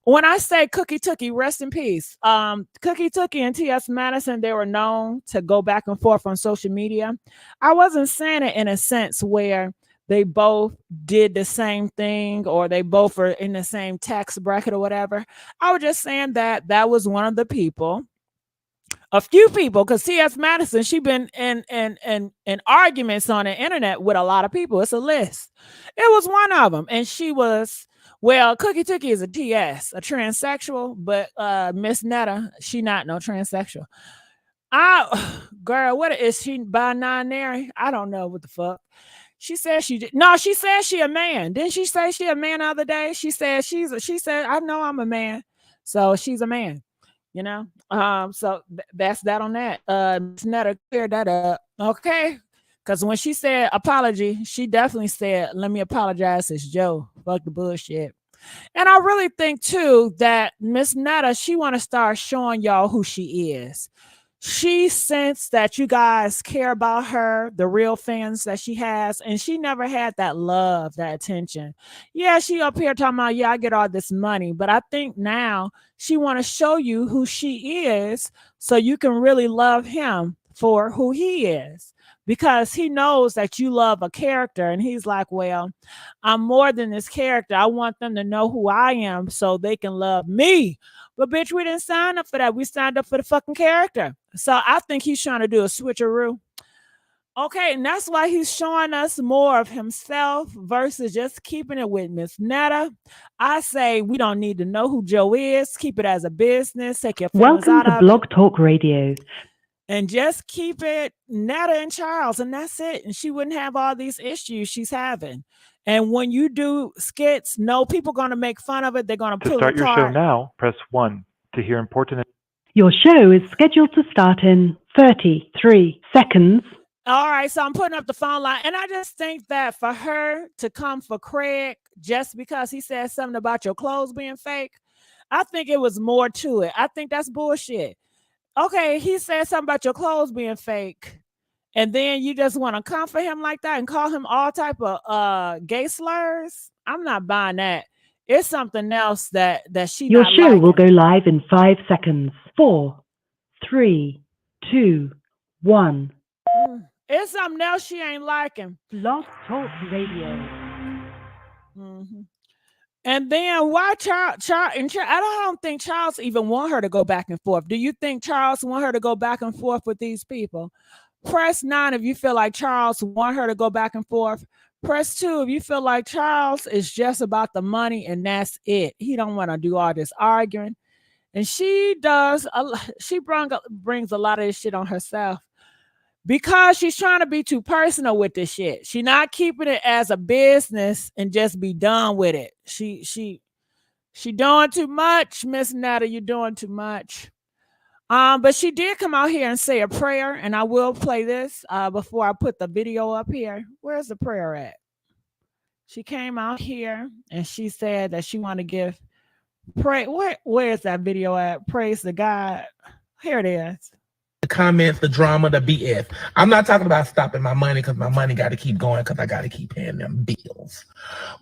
when I say Cookie Tookie, rest in peace. Cookie Tookie and T.S. Madison, they were known to go back and forth on social media. I wasn't saying it in a sense where they both did the same thing or they both were in the same tax bracket or whatever. I was just saying that was one of the people. A few people, because T.S. Madison, she been in arguments on the internet with a lot of people. It's a list. It was one of them, and she was, well, Cookie Tookie is a TS, a transsexual, but Miss Netta, she not no transsexual. Girl, what is she, binary? I don't know what the fuck. She said she did. No, she said she a man. Didn't she say she a man the other day? She said she said, I know I'm a man, so she's a man. You know, so that's that on that. Miss Netta cleared that up, okay? Because when she said apology, she definitely said, "Let me apologize, it's Joe. Fuck the bullshit." And I really think too that Miss Netta, she want to start showing y'all who she is. She sensed that you guys care about her, the real fans that she has, and she never had that love, that attention. Yeah, she up here talking about, yeah, I get all this money, but I think now she want to show you who she is so you can really love him for who he is, because he knows that you love a character and he's like, well, I'm more than this character. I want them to know who I am so they can love me. But bitch, we didn't sign up for that. We signed up for the fucking character. So I think he's trying to do a switcheroo. Okay, and that's why he's showing us more of himself versus just keeping it with Miss Netta. I say we don't need to know who Joe is. Keep it as a business. Take your feelings Welcome out to of Blog it. Talk Radio. And just keep it Netta and Charles, and that's it. And she wouldn't have all these issues she's having. And when you do skits, no, people going to make fun of it. They're going to pull it apart. To start your show now, press 1. To hear important... Your show is scheduled to start in 33 seconds. All right, so I'm putting up the phone line. And I just think that for her to come for Craig just because he said something about your clothes being fake, I think it was more to it. I think that's bullshit. Okay, he said something about your clothes being fake, and then you just want to come for him like that and call him all type of gay slurs. I'm not buying that. It's something else that she Your not show liking. will go live in 5 seconds. 4, 3, 2, 1. It's something else she ain't liking. Blog Talk Radio. Mm-hmm. And then why Charles? I don't think Charles even want her to go back and forth. Do you think Charles want her to go back and forth with these people? Press 9 if you feel like Charles want her to go back and forth. Press 2 if you feel like Charles is just about the money and that's it. He don't want to do all this arguing. And she does. She brings a lot of this shit on herself because she's trying to be too personal with this shit. She's not keeping it as a business and just be done with it. She doing too much, Miss Netta. You're doing too much. But she did come out here and say a prayer, and I will play this before I put the video up here. Where's the prayer at? She came out here and she said that she want to give pray. Where's that video at? Praise to God. Here it is. The comments, the drama, the BS. I'm not talking about stopping my money because my money got to keep going because I got to keep paying them bills.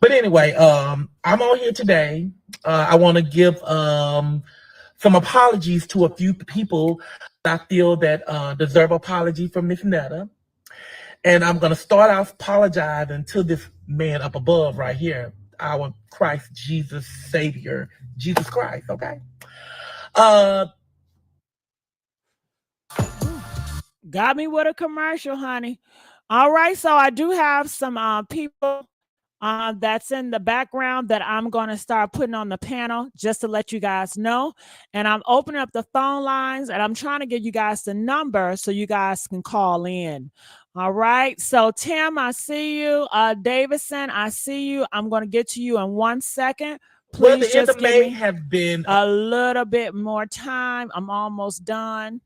But anyway, I'm on here today. I want to give some apologies to a few people that I feel that deserve apology from Miss Netta. And I'm going to start off apologizing to this man up above right here, our Christ Jesus Savior, Jesus Christ, okay? Got me with a commercial, honey. All right, so I do have some people that's in the background that I'm going to start putting on the panel just to let you guys know. And I'm opening up the phone lines and I'm trying to give you guys the number so you guys can call in. All right. So Tim, I see you. Davison, I see you. I'm going to get to you in 1 second. Well, Please the end just of give May me have been a little bit more time. I'm almost done.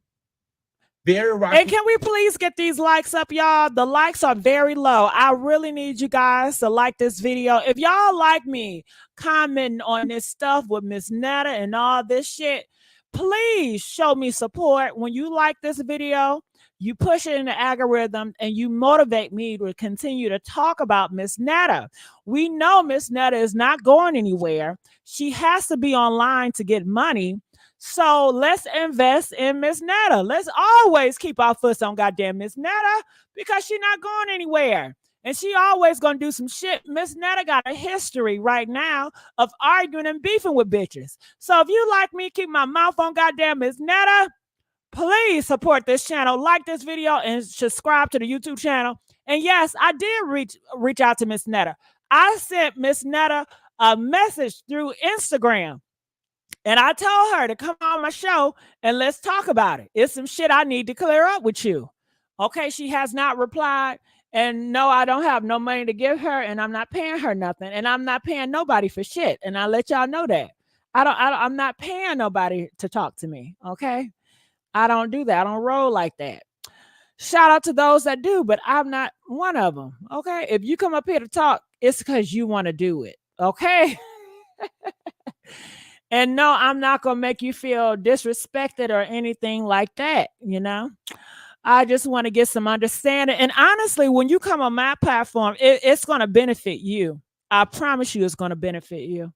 very rocky. And can we please get these likes up, y'all? The likes are very low. I really need you guys to like this video. If y'all like me commenting on this stuff with Miss Netta and all this shit, please show me support. When you like this video, you push it in the algorithm and you motivate me to continue to talk about Miss Netta. We know Miss Netta is not going anywhere. She has to be online to get money. So let's invest in Miss Netta. Let's always keep our foot on goddamn Miss Netta because she's not going anywhere. And she always gonna do some shit. Miss Netta got a history right now of arguing and beefing with bitches. So if you like me, keep my mouth on goddamn Miss Netta, please support this channel, like this video, and subscribe to the YouTube channel. And yes, I did reach out to Miss Netta. I sent Miss Netta a message through Instagram. And I told her to come on my show and let's talk about it. It's some shit I need to clear up with you. Okay, she has not replied. And no, I don't have no money to give her, and I'm not paying her nothing. And I'm not paying nobody for shit. And I let y'all know that. I'm not paying nobody to talk to me. Okay. I don't do that. I don't roll like that. Shout out to those that do, but I'm not one of them. Okay. If you come up here to talk, it's because you want to do it. Okay. And no, I'm not going to make you feel disrespected or anything like that. You know, I just want to get some understanding. And honestly, when you come on my platform, it's going to benefit you. I promise you it's going to benefit you.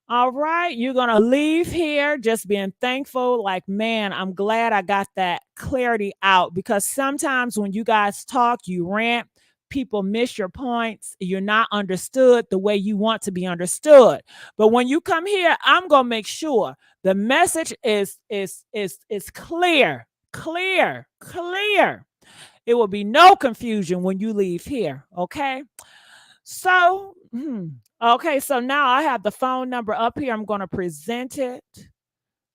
All right. You're going to leave here just being thankful. Like, man, I'm glad I got that clarity out, because sometimes when you guys talk, you rant, people miss your points. You're not understood the way you want to be understood. But when you come here, I'm going to make sure the message is clear. It will be no confusion when you leave here. Okay. So, okay. So now I have the phone number up here. I'm going to present it.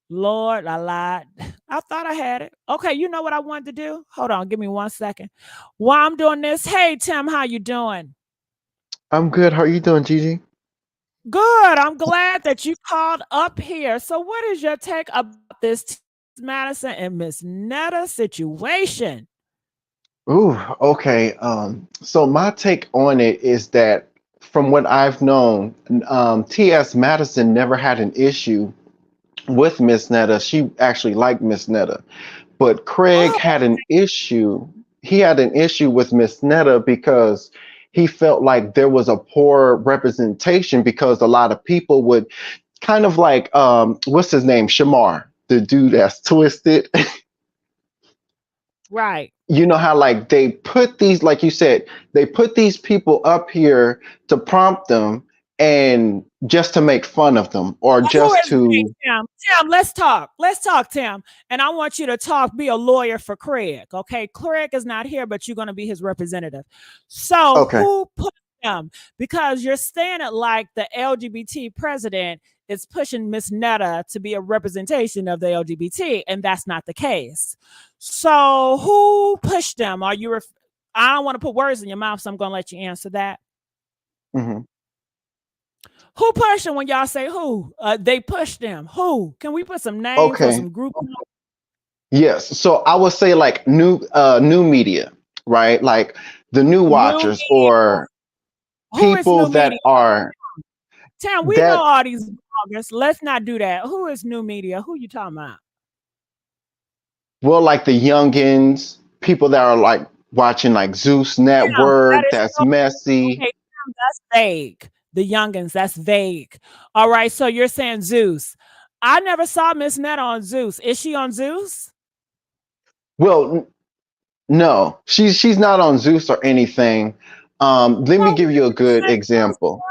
Lord, I lied. I thought I had it. Okay, you know what I wanted to do? Hold on, give me 1 second. While I'm doing this, hey, Tim, how you doing? I'm good. How are you doing, Gigi? Good. I'm glad that you called up here. So what is your take about this Madison and Miss Netta situation? Ooh, okay. So my take on it is that from what I've known, T.S. Madison never had an issue with Miss Netta. She actually liked Miss Netta. But Craig had an issue. He had an issue with Miss Netta because he felt like there was a poor representation, because a lot of people would kind of like, what's his name? Shamar, the dude that's twisted. Right. You know how like they put these, like you said, they put these people up here to prompt them and just to make fun of them, or just to Tim, let's talk, Tim. And I want you to be a lawyer for Craig. Okay. Craig is not here, but you're going to be his representative. So okay. Who put him? Because you're saying it like the LGBT president is pushing Miss Netta to be a representation of the LGBT, and that's not the case. So who pushed them? I don't want to put words in your mouth, so I'm going to let you answer that. Mm-hmm. Who pushed them? When y'all say who, they pushed them. Who? Can we put some names or some group? Yes. So I would say like new media, right? Like the new watchers, or people that are. Tim, we know all these bloggers. Let's not do that. Who is new media? Who you talking about? Well, like the youngins, people that are like watching like Zeus Network. That's messy. Okay, that's vague. The youngins, that's vague. All right, so you're saying Zeus. I never saw Miss Netta on Zeus. Is she on Zeus? Well, no, she's not on Zeus or anything. Let me give you a good example.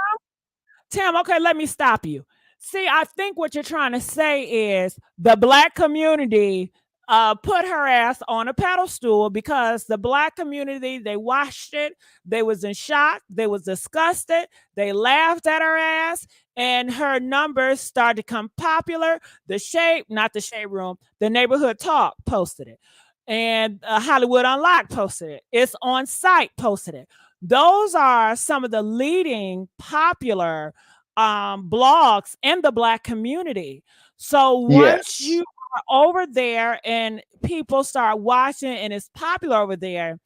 Tim, okay, let me stop you. See, I think what you're trying to say is the Black community put her ass on a pedestal because the Black community, they watched it, they was in shock, they was disgusted, they laughed at her ass, and her numbers started to become popular. Not the Shade Room, the Neighborhood Talk posted it, and Hollywood Unlocked posted it. It's on Site posted it. Those are some of the leading popular blogs in the Black community. So once Yes. you are over there and people start watching and it's popular over there,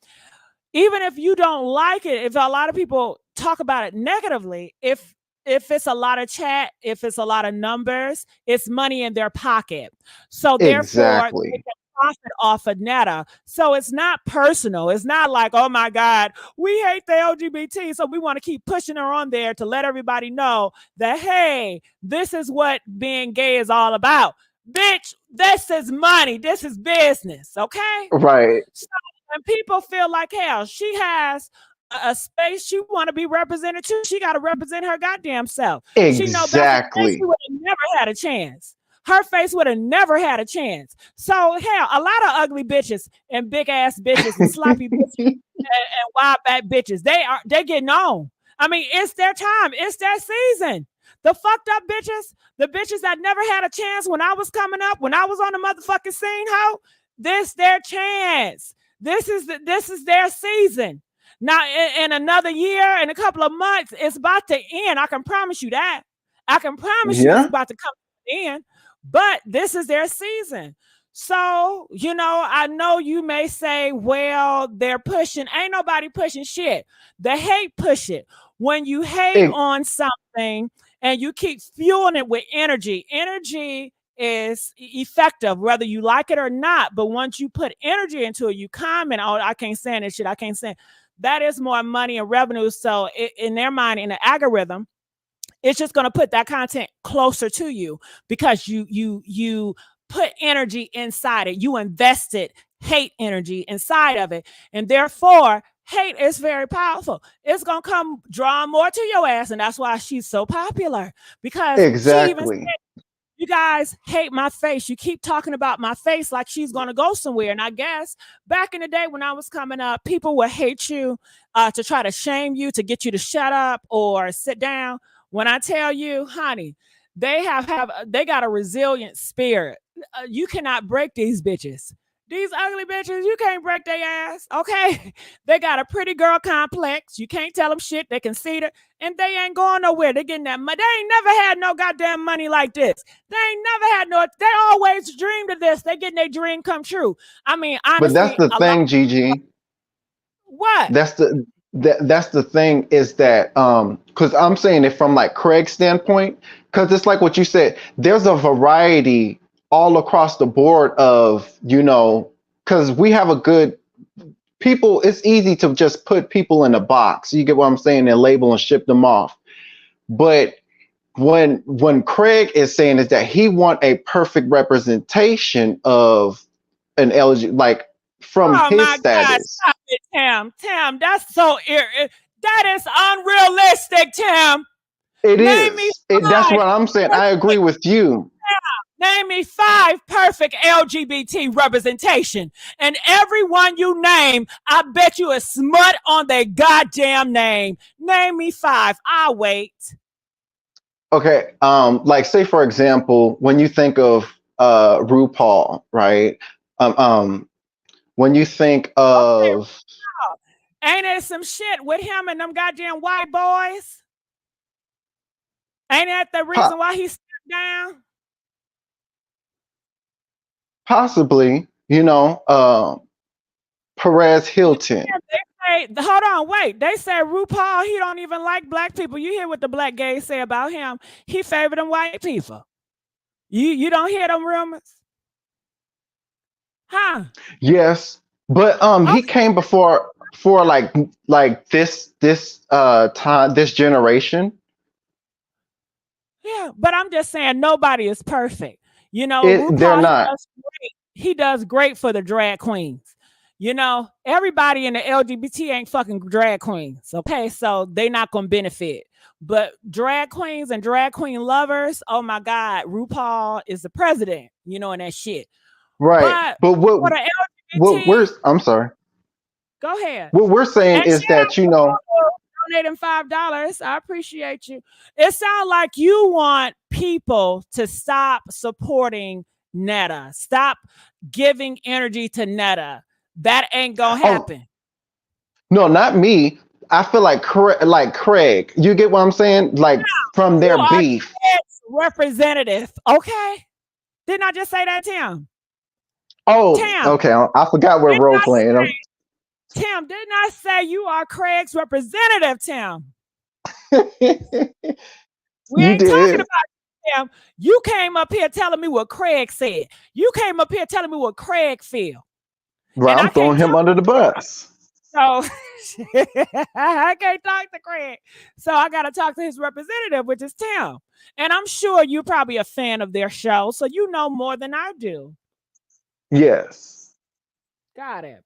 even if you don't like it, if a lot of people talk about it negatively, if it's a lot of chat, if it's a lot of numbers, it's money in their pocket. So therefore, they Exactly. can profit off of Netta. So it's not personal. It's not like, oh my God, we hate the LGBT, so we want to keep pushing her on there to let everybody know that, hey, this is what being gay is all about. Bitch, this is money. This is business. Okay? Right. So, and people feel like, hell, she has a space she want to be represented too. She got to represent her goddamn self. She know better. She Exactly. would have never had a chance. Her face would have never had a chance. So hell, a lot of ugly bitches and big ass bitches and sloppy bitches and wild back bitches, they getting on. I mean, it's their time. It's their season. The fucked up bitches, the bitches that never had a chance when I was coming up, when I was on the motherfucking scene, ho, this their chance. This is their season. Now, in another year, in a couple of months, it's about to end. I can promise you that. I can promise you it's Yeah. about to come to an end. But this is their season. So, I know you may say, well, they're pushing. Ain't nobody pushing shit. The hate push it. When you hate on something and you keep fueling it with energy is effective, whether you like it or not. But once you put energy into it, you comment, oh, I can't stand this shit. I can't stand. That is more money and revenue. So in their mind, in the algorithm, it's just going to put that content closer to you because you put energy inside it. You invested hate energy inside of it. And therefore, hate is very powerful. It's going to come draw more to your ass. And that's why she's so popular, because she even Exactly. said, you guys hate my face. You keep talking about my face like she's going to go somewhere. And I guess back in the day when I was coming up, people would hate you to try to shame you, to get you to shut up or sit down. When I tell you, honey, they got a resilient spirit. You cannot break these bitches. These ugly bitches, you can't break their ass, okay? They got a pretty girl complex. You can't tell them shit. They concede it, and they ain't going nowhere. They getting that money. They ain't never had no goddamn money like this. They ain't never had no. They always dreamed of this. They getting their dream come true. I mean, But that's honestly, the a lot. thing, Gigi. What? That's the thing is that because I'm saying it from like Craig's standpoint, because it's like what you said. There's a variety all across the board of because we have a good people. It's easy to just put people in a box. You get what I'm saying, and label and ship them off. But when Craig is saying is that he want a perfect representation of an LG, like from Oh his my God! status. Stop it, Tim. Tim, that's so that is unrealistic, Tim. It Name me is. That's five. what I'm saying. I agree with you. Name me 5 perfect LGBT representation. And everyone you name, I bet you a smut on their goddamn name. Name me 5. I'll wait. Okay. Like say for example, when you think of RuPaul, right? When you think Okay, of ain't there some shit with him and them goddamn white boys? Ain't that the reason why he stepped down? possibly, Perez Hilton. They say, hold on, wait. They said RuPaul, he don't even like black people. You hear what the black gays say about him? He favored them white people. You don't hear them rumors? Huh? Yes, but he came before for like this time, this generation. Yeah, but I'm just saying nobody is perfect. They're RuPaul, not. he does great for the drag queens. Everybody in the LGBT ain't fucking drag queens. Okay, so they not gonna benefit. But drag queens and drag queen lovers, oh my God, RuPaul is the president, and that shit. Right. But But for the LGBT, I'm sorry. go ahead. What we're saying And is shout out that, you to know, donating $5. I appreciate you. It sounds like you want people to stop supporting Netta. Stop giving energy to Netta. That ain't gonna oh, happen. no, not me. I feel like Craig. You get what I'm saying? Like from You their are beef. Craig's representative. Okay. Didn't I just say that, Tim? Oh, Tim, okay. I forgot we're didn't role I playing. say, Tim, didn't I say you are Craig's representative, Tim? We You ain't talking did. about Tim. You came up here telling me what Craig said. You came up here telling me what Craig feel. Right, And I I'm throwing can't him talk under the bus. so I can't talk to Craig. So I gotta talk to his representative, which is Tim. And I'm sure you're probably a fan of their show, so you know more than I do. Yes. Got it.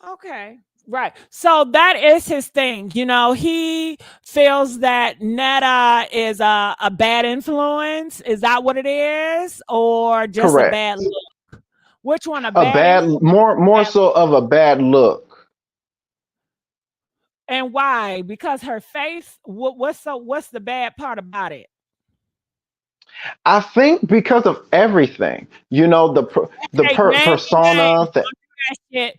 Okay. Right. So that is his thing. You know, he feels that Netta is a bad influence. Is that what it is? Or just a Correct. bad look? Which one? A A bad bad, influence? more so of a bad look. And why? Because her face, what's the bad part about it? I think because of everything, you know, the Hey, name me names. persona, Don't do that shit.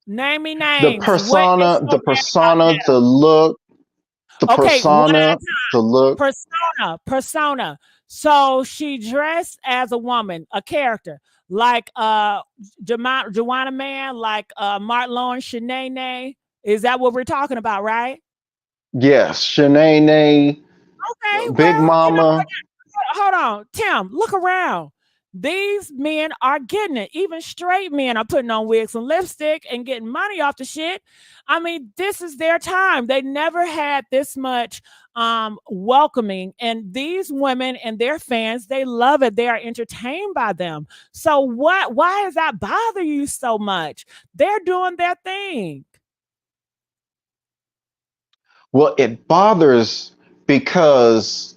Name me the names. What is persona, so the bad about persona, Netta? the look, the Okay, one at a persona, the look. persona. So she dressed as a woman, a character, like Joanna Man, like Martin Lawrence Shanae. Is that what we're talking about, right? Yes, Shanae, Okay, Big well, you know what? Mama. Hold on, Tim, look around. These men are getting it. Even straight men are putting on wigs and lipstick and getting money off the shit. I mean, this is their time. They never had this much welcoming. And these women and their fans, they love it. They are entertained by them. So why does that bother you so much? They're doing their thing. Well, it bothers because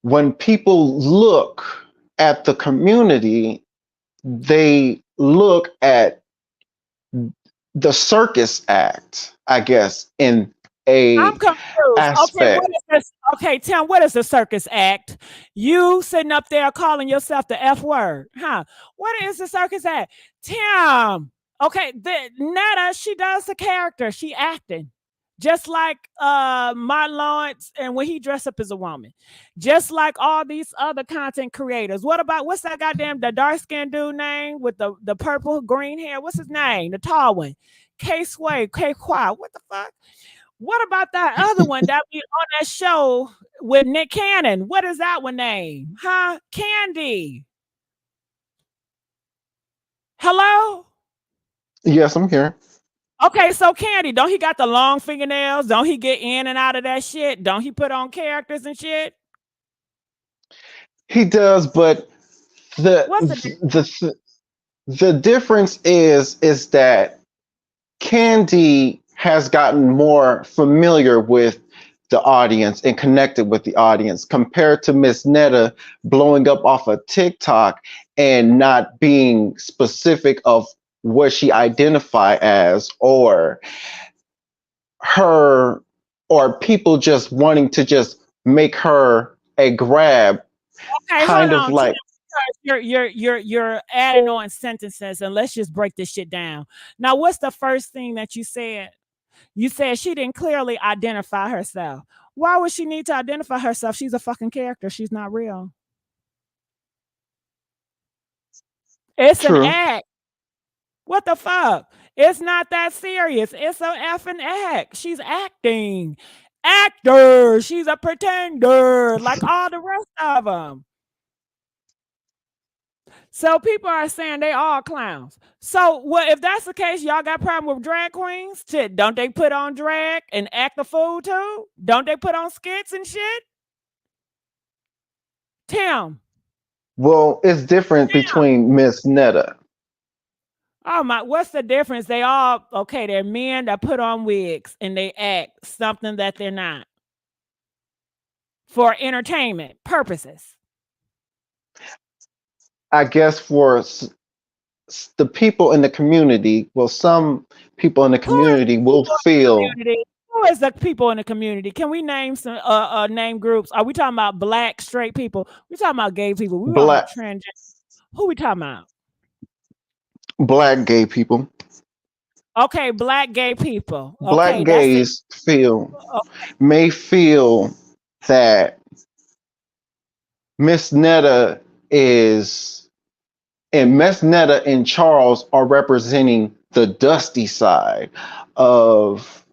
when people look at the community, they look at the circus act, I guess, in I'm a confused. Okay, what aspect. is this? Okay, Tim, what is the circus act? You sitting up there calling yourself the F word, huh? What is the circus act? Tim. Okay, the Netta, she does the character. She acting. Just like Martin Lawrence and when he dressed up as a woman. Just like all these other content creators. What's that goddamn the dark-skinned dude name with the purple green hair? What's his name? The tall one. K-Sway, K-Qua. What the fuck? What about that other one that be on that show with Nick Cannon? What is that one name? Huh? Candy. Hello? Yes, I'm here. Okay, so Candy, don't he got the long fingernails? Don't he get in and out of that shit? Don't he put on characters and shit? He does, but What's the difference is that Candy has gotten more familiar with the audience and connected with the audience compared to Miss Netta blowing up off of TikTok and not being specific of what she identify as, or her, or people just wanting to just make her a grab, Okay, hold kind of on. like. You're adding on sentences, and let's just break this shit down. Now, what's the first thing that you said? You said she didn't clearly identify herself. Why would she need to identify herself? She's a fucking character. She's not real. It's an True. act. What the fuck? It's not that serious. It's an effing act. She's acting. Actor. She's a pretender, like all the rest of them. So people are saying they all clowns. So well, if that's the case, y'all got problem with drag queens? Shit, don't they put on drag and act the fool too? Don't they put on skits and shit? Tim. Well, it's different between Miss Netta. Oh my, what's the difference? They all okay, they're men that put on wigs and they act something that they're not for entertainment purposes. I guess for the people in the community, well, some people in the community will feel. Who is the people in the community? Can we name some name groups? Are we talking about black straight people? We talking about gay people? We talking about transgender? Who we talking about? Black gay people. Okay, black gay people. Okay, black gays may feel that Miss Netta and Charles are representing the dusty side of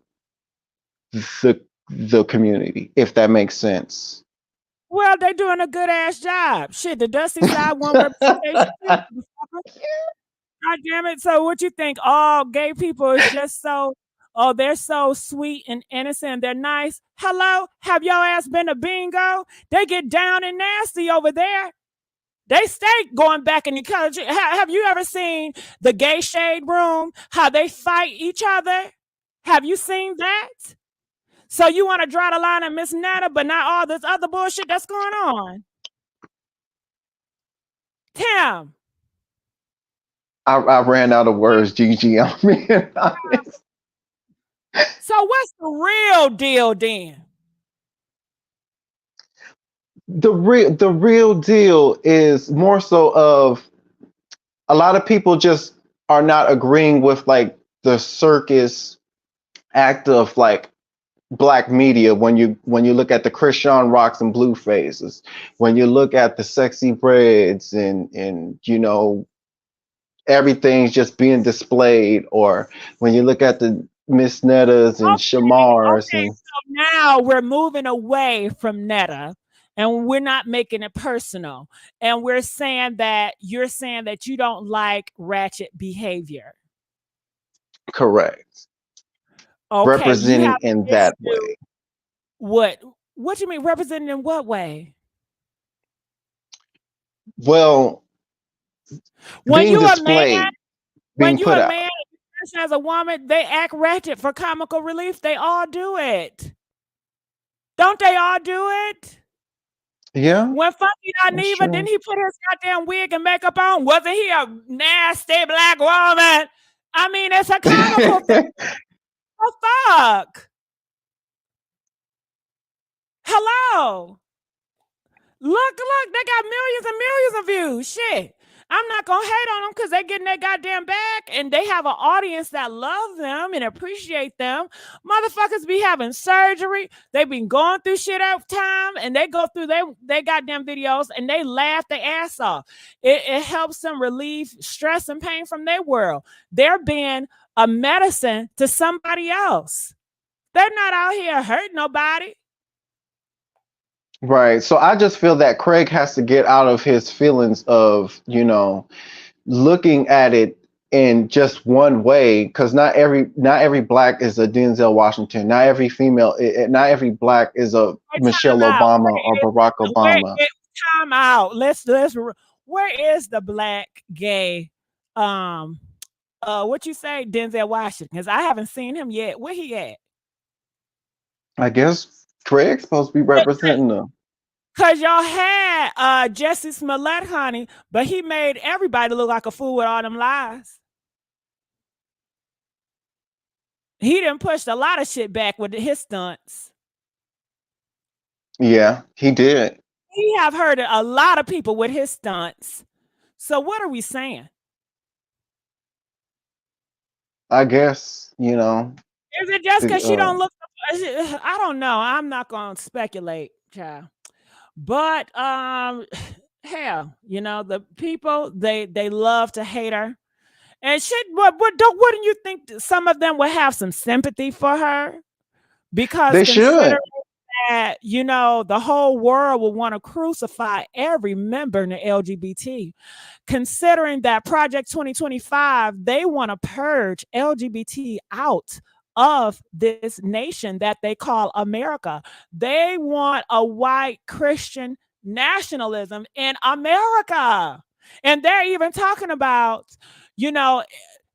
the community, if that makes sense. Well, they're doing a good ass job. Shit, the dusty side won't representation. God damn it. So what you think? All gay people is just so, oh, they're so sweet and innocent. They're nice. Hello? Have your ass been to bingo? They get down and nasty over there. They stay going back in the college. Have you ever seen the gay shade room? How they fight each other? Have you seen that? So you want to draw the line at Miss Netta, but not all this other bullshit that's going on? Tim. I ran out of words, Gigi. I'm being honest. So what's the real deal then? The real deal is more so of a lot of people just are not agreeing with like the circus act of like black media when you look at the Krishan Rocks and Blue Phases, when you look at the Sexy Breds and you know everything's just being displayed, or when you look at the Miss Nettas and Shamars. Okay, so now we're moving away from Netta and we're not making it personal. And we're saying that you're saying that you don't like ratchet behavior. Correct. Okay, representing in that way. What do you mean representing in what way? Well, when being you displayed, a man, being when you put a out. man as a woman, they act ratchet for comical relief. They all do it. Don't they all do it? Yeah. When Funky Dineva, didn't he put his goddamn wig and makeup on? Wasn't he a nasty black woman? I mean, it's a comical thing. Oh, fuck. Hello. Look, they got millions and millions of views. Shit. I'm not going to hate on them because they're getting their goddamn back and they have an audience that love them and appreciate them. Motherfuckers be having surgery. They've been going through shit all the time and they go through their goddamn videos and they laugh their ass off. It helps them relieve stress and pain from their world. They're being a medicine to somebody else. They're not out here hurting nobody. Right. So I just feel that Craig has to get out of his feelings of, you know, looking at it in just one way, because not every black is a Denzel Washington. Not every female, not every black is a Michelle Obama or Barack Obama. Time out. Let's. Where is the black gay? What you say, Denzel Washington? Because I haven't seen him yet. Where he at? I guess Craig's supposed to be representing them. Because y'all had Jesse Smollett, honey, but he made everybody look like a fool with all them lies. He done pushed a lot of shit back with his stunts. Yeah, he did. He have hurt a lot of people with his stunts. So what are we saying? I guess, you know. Is it just because she don't look? I don't know. I'm not going to speculate, child. But hell, you know, the people they love to hate her, and shit. Wouldn't you think some of them would have some sympathy for her? Because they should. That, you know, the whole world will want to crucify every member in the LGBT. Considering that Project 2025, they want to purge LGBT out of this nation that they call America. They want a white Christian nationalism in America. And they're even talking about, you know,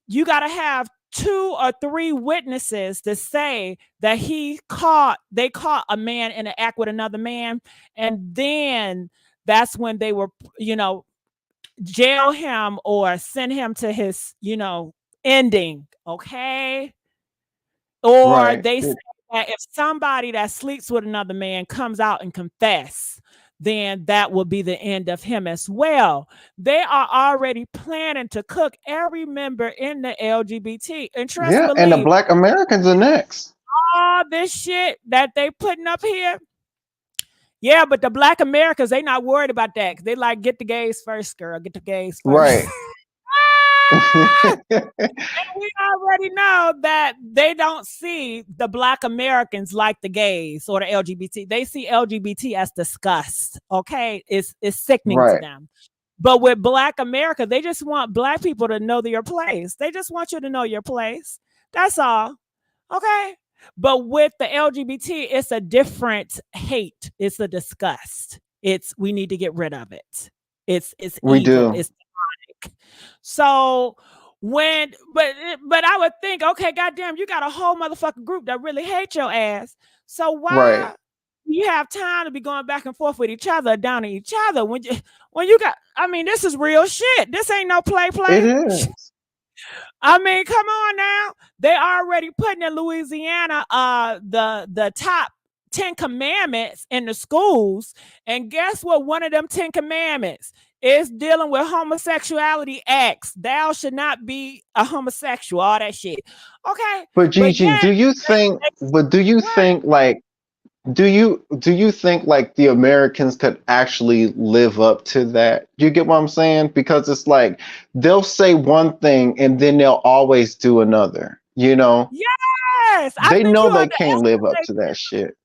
you got to have 2 or 3 witnesses to say that they caught a man in an act with another man. And then that's when they were, you know, jail him or send him to his, ending. Okay. Or Right. they say that if somebody that sleeps with another man comes out and confess, then that will be the end of him as well. They are already planning to cook every member in the LGBT. And trust and Yeah, and the believe, Black Americans are next. all this shit that they putting up here. Yeah, but the Black Americans, they not worried about that. They like, get the gays first, girl. Get the gays first. Right. We already know that they don't see the Black Americans like the gays or the LGBT. They see LGBT as disgust. Okay, it's sickening to Right. them. But with Black America, they just want Black people to know your place. They just want you to know your place. That's all. Okay. But with the LGBT, it's a different hate. It's a disgust. We need to get rid of it. It's We evil. do. It's demonic. So but I would think, okay, goddamn, you got a whole motherfucking group that really hate your ass. So Right. why you have time to be going back and forth with each other, down at each other when you got? I mean, this is real shit. This ain't no play. It is. I mean, come on now. They already putting in Louisiana the top 10 commandments in the schools. And guess what? One of them 10 commandments is dealing with homosexuality acts. Thou should not be a homosexual, all that shit. Okay. But Gigi, yeah, do you think like do you think like the Americans could actually live up to that? You get what I'm saying? Because it's like they'll say one thing and then they'll always do another. Yes. I They think know you they can't live up underestimate. to that shit.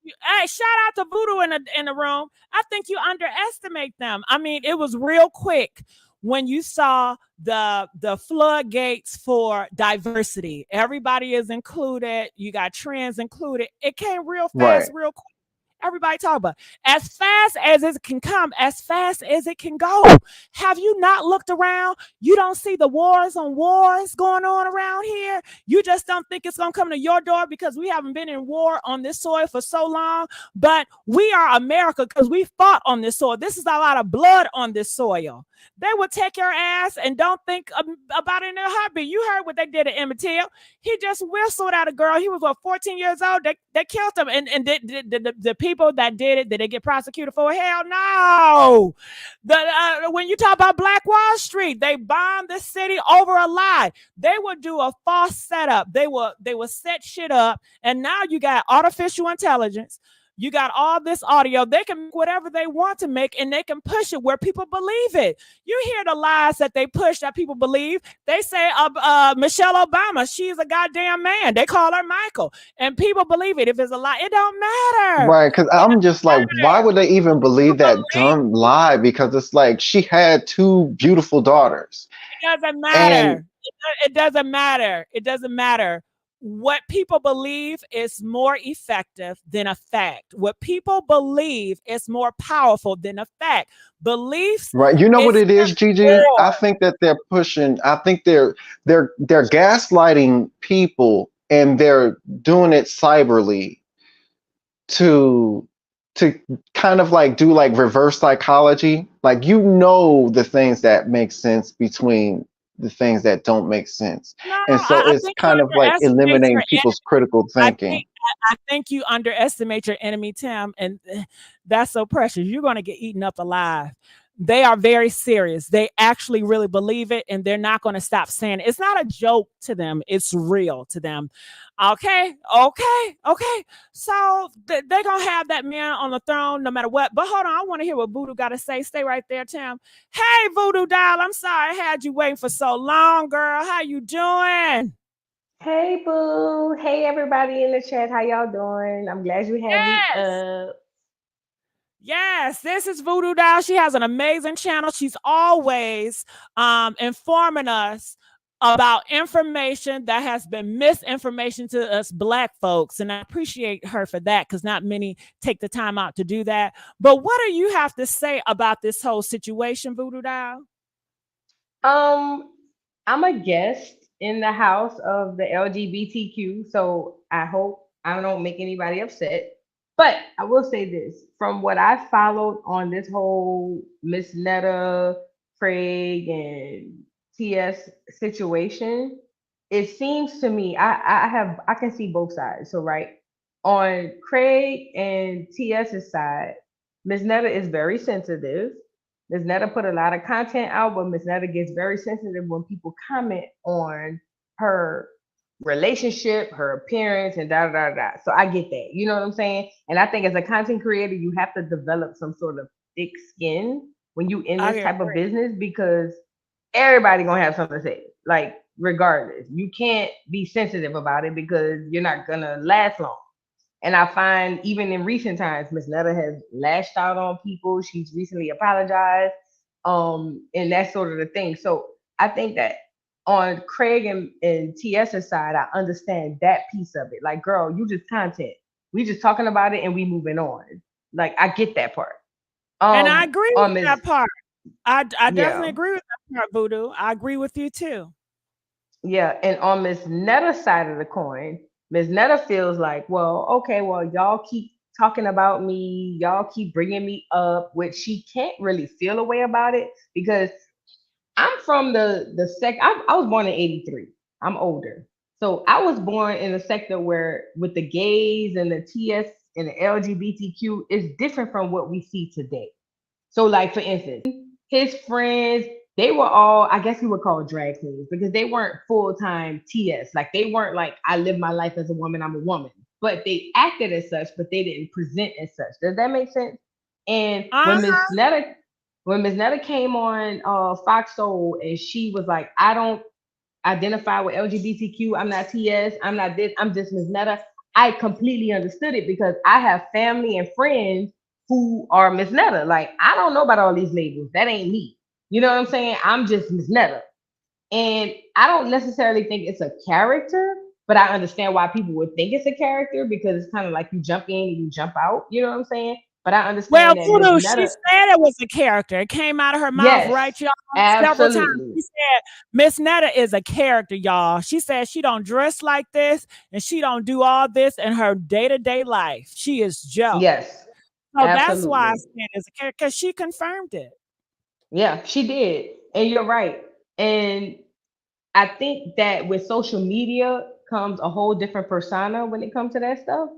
Hey, shout out to Voodoo in the room. I think you underestimate them. I mean, it was real quick when you saw the floodgates for diversity. Everybody is included. You got trans included. It came real fast, Right. real quick. Everybody talk about as fast as it can come, as fast as it can go. Have you not looked around? You don't see the wars on wars going on around here. You just don't think it's going to come to your door because we haven't been in war on this soil for so long. But we are America because we fought on this soil. This is a lot of blood on this soil. They would take your ass and don't think about it in their heartbeat. You heard what they did to Emmett Till. He just whistled at a girl. He was 14 years old. They killed him. And the people that did they get prosecuted for it? Hell no. When you talk about Black Wall Street, they bombed the city over a lie. They would do a false setup. They would set shit up. And now you got artificial intelligence. You got all this audio. They can make whatever they want to make, and they can push it where people believe it. You hear the lies that they push that people believe. They say Michelle Obama, she's a goddamn man. They call her Michael, and people believe it. If it's a lie, it don't matter. Right, because I'm just like, why would they even believe that dumb lie? Because it's like she had two beautiful daughters. It doesn't matter. It doesn't matter. It doesn't matter. What people believe is more effective than a fact. What people believe is more powerful than a fact. Beliefs. Right. You know what it is, Gigi? I think that they're pushing. I think they're gaslighting people, and they're doing it cyberly to kind of like do like reverse psychology. Like the things that make sense between the things that don't make sense. No, And so I it's think kind of like eliminating people's critical thinking. I think you underestimate your enemy, Tim, and that's so precious. You're going to get eaten up alive. They are very serious. They actually really believe it, and they're not going to stop saying it. It's not a joke to them. It's real to them. Okay. So they're going to have that man on the throne no matter what. But hold on. I want to hear what Voodoo got to say. Stay right there, Tim. Hey, Voodoo Doll. I'm sorry I had you waiting for so long, girl. How you doing? Hey, boo. Hey, everybody in the chat. How y'all doing? I'm glad you had me up. Yes, this is Voodoo Doll. She has an amazing channel. She's always informing us about information that has been misinformation to us Black folks. And I appreciate her for that because not many take the time out to do that. But what do you have to say about this whole situation, Voodoo Doll? I'm a guest in the house of the LGBTQ, so I hope I don't make anybody upset. But I will say this, from what I followed on this whole Miss Netta Craig and TS situation, it seems to me I can see both sides. So right on Craig and TS's side, Miss Netta is very sensitive. Miss Netta put a lot of content out, but Miss Netta gets very sensitive when people comment on her relationship, her appearance, and da da da da. So I get that. You know what I'm saying? And I think as a content creator, you have to develop some sort of thick skin when you in I this type of agree. business because everybody gonna have something to say. Like regardless, you can't be sensitive about it because you're not gonna last long. And I find even in recent times, Miss Netta has lashed out on people. She's recently apologized, and that sort of the thing. So I think that on Craig and TS's side, I understand that piece of it. Like, girl, you just content. We just talking about it and we moving on. Like, I get that part. And I agree On with Miss, that part. I definitely yeah, agree with that part, Voodoo. I agree with you too. yeah, and on Miss Netta's side of the coin, Miss Netta feels like, well, okay, well, y'all keep talking about me, y'all keep bringing me up, which she can't really feel a way about it because I'm from the sect. I was born in '83. I'm older, so I was born in a sector where, with the gays and the TS and the LGBTQ, is different from what we see today. So, like for instance, his friends, they were all, I guess you would call drag queens because they weren't full time TS. Like they weren't like, I live my life as a woman, I'm a woman. But they acted as such, but they didn't present as such. Does that make sense? And Uh-huh. when Miss Netta came on Fox Soul and she was like, I don't identify with LGBTQ. I'm not TS. I'm not this. I'm just Miss Netta. I completely understood it because I have family and friends who are Miss Netta. Like, I don't know about all these labels. That ain't me. You know what I'm saying? I'm just Miss Netta. And I don't necessarily think it's a character, but I understand why people would think it's a character because it's kind of like you jump in and you jump out. You know what I'm saying? But I Well, understand that Miss Voodoo, she Netta, said it was a character. It came out of her mouth, yes, right, y'all? Several times. absolutely. She said Miss Netta is a character, y'all. She said she don't dress like this and she don't do all this in her day-to-day life. She is Joe. Yes, So that's why I absolutely. said it's a character, because she confirmed it. Yeah, she did. And you're right. And I think that with social media comes a whole different persona when it comes to that stuff.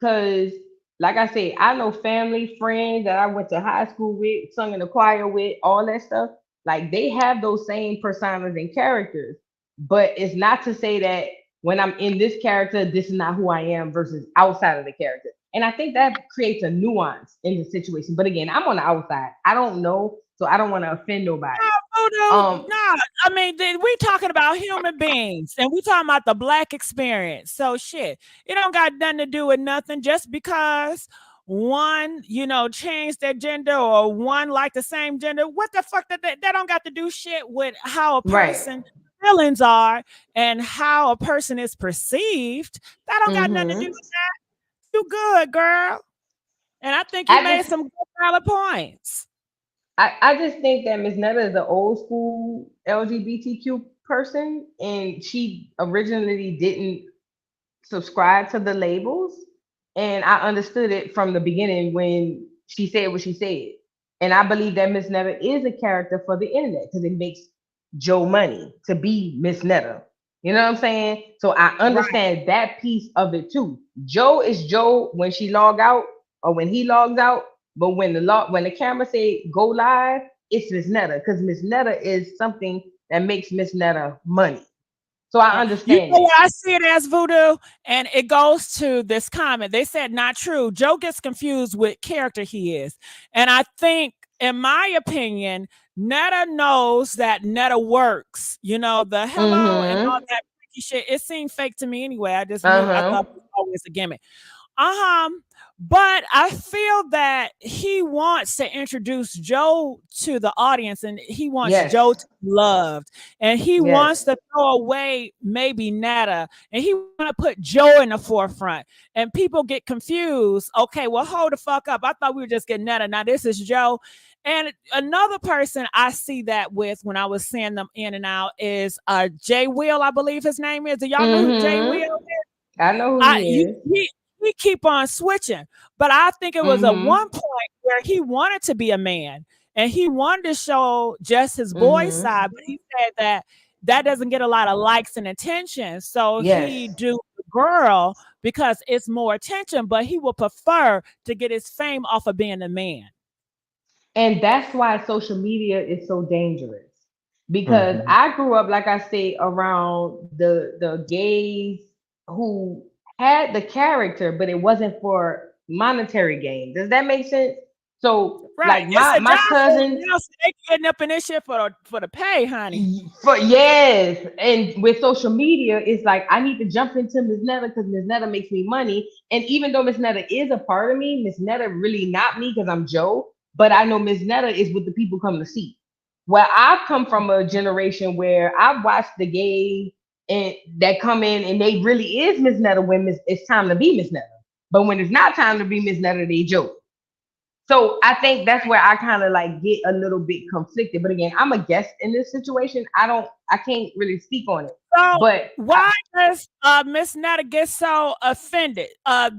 Cause like I said, I know family, friends that I went to high school with, sung in the choir with, all that stuff. Like they have those same personas and characters. But it's not to say that when I'm in this character, this is not who I am versus outside of the character. And I think that creates a nuance in the situation. But again, I'm on the outside. I don't know, so I don't want to offend nobody. Voodoo, Um, no, I mean, we talking about human beings and we talking about the black experience. So shit, it don't got nothing to do with nothing just because one, changed their gender or one like the same gender. What the fuck that don't got to do shit with how a right. person feelings are and how a person is perceived. That don't got nothing to do Mm-hmm. with you good, girl. And I think you I made just some good valid points. I just think that Miss Netta is an old school LGBTQ person and she originally didn't subscribe to the labels. And I understood it from the beginning when she said what she said. And I believe that Miss Netta is a character for the internet because it makes Joe money to be Miss Netta. You know what I'm saying? So I Right. understand that piece of it too. Joe is Joe when she log out or when he logs out, but when the camera say go live, it's Miss Netta because Miss Netta is something that makes Miss Netta money. So I Yeah. You understand know that. what I see it as, Voodoo? And it goes to this comment. They said not true. Joe gets confused with character he is. And I think, in my opinion, Netta knows that Netta works. The hello and all Mm-hmm. that freaky shit. It seemed fake to me anyway. I just knew, I thought Uh-huh. it was always a gimmick. Uh-huh. But I feel that he wants to introduce Joe to the audience and he wants Joe Yes. to be loved. And he wants Yes. to throw away maybe Netta and he want to put Joe in the forefront. And people get confused. Okay, well, hold the fuck up. I thought we were just getting Netta. Now this is Joe. And another person I see that with when I was seeing them in and out is Jay Will, I believe his name is. Do y'all know who Jay Will Mm-hmm. is? I know who I he you is. he keep on switching, but I think it was at Mm-hmm. one point where he wanted to be a man, and he wanted to show just his boy side, but he said that doesn't get a lot of likes and attention, so he do the girl because it's more attention, but he would prefer to get his fame off of being a man. And that's why social media is so dangerous. Because I grew up, like I say, around the gays who had the character, but it wasn't for monetary gain. Does that make sense? So, Right, like my cousin, now, so they getting up in this shit for the pay, honey. yes, and with social media, it's like I need to jump into Miss Netta because Miss Netta makes me money. And even though Miss Netta is a part of me, Miss Netta really not me because I'm Joe. But I know Miss Netta is what the people come to see. Well, I've come from a generation where I've watched the gays and that come in and they really is Miss Netta when it's time to be Miss Netta. But when it's not time to be Miss Netta, they joke. So I think that's where I kind of like get a little bit conflicted. But again, I'm a guest in this situation. I can't really speak on it. So But why does Miss Netta get so offended?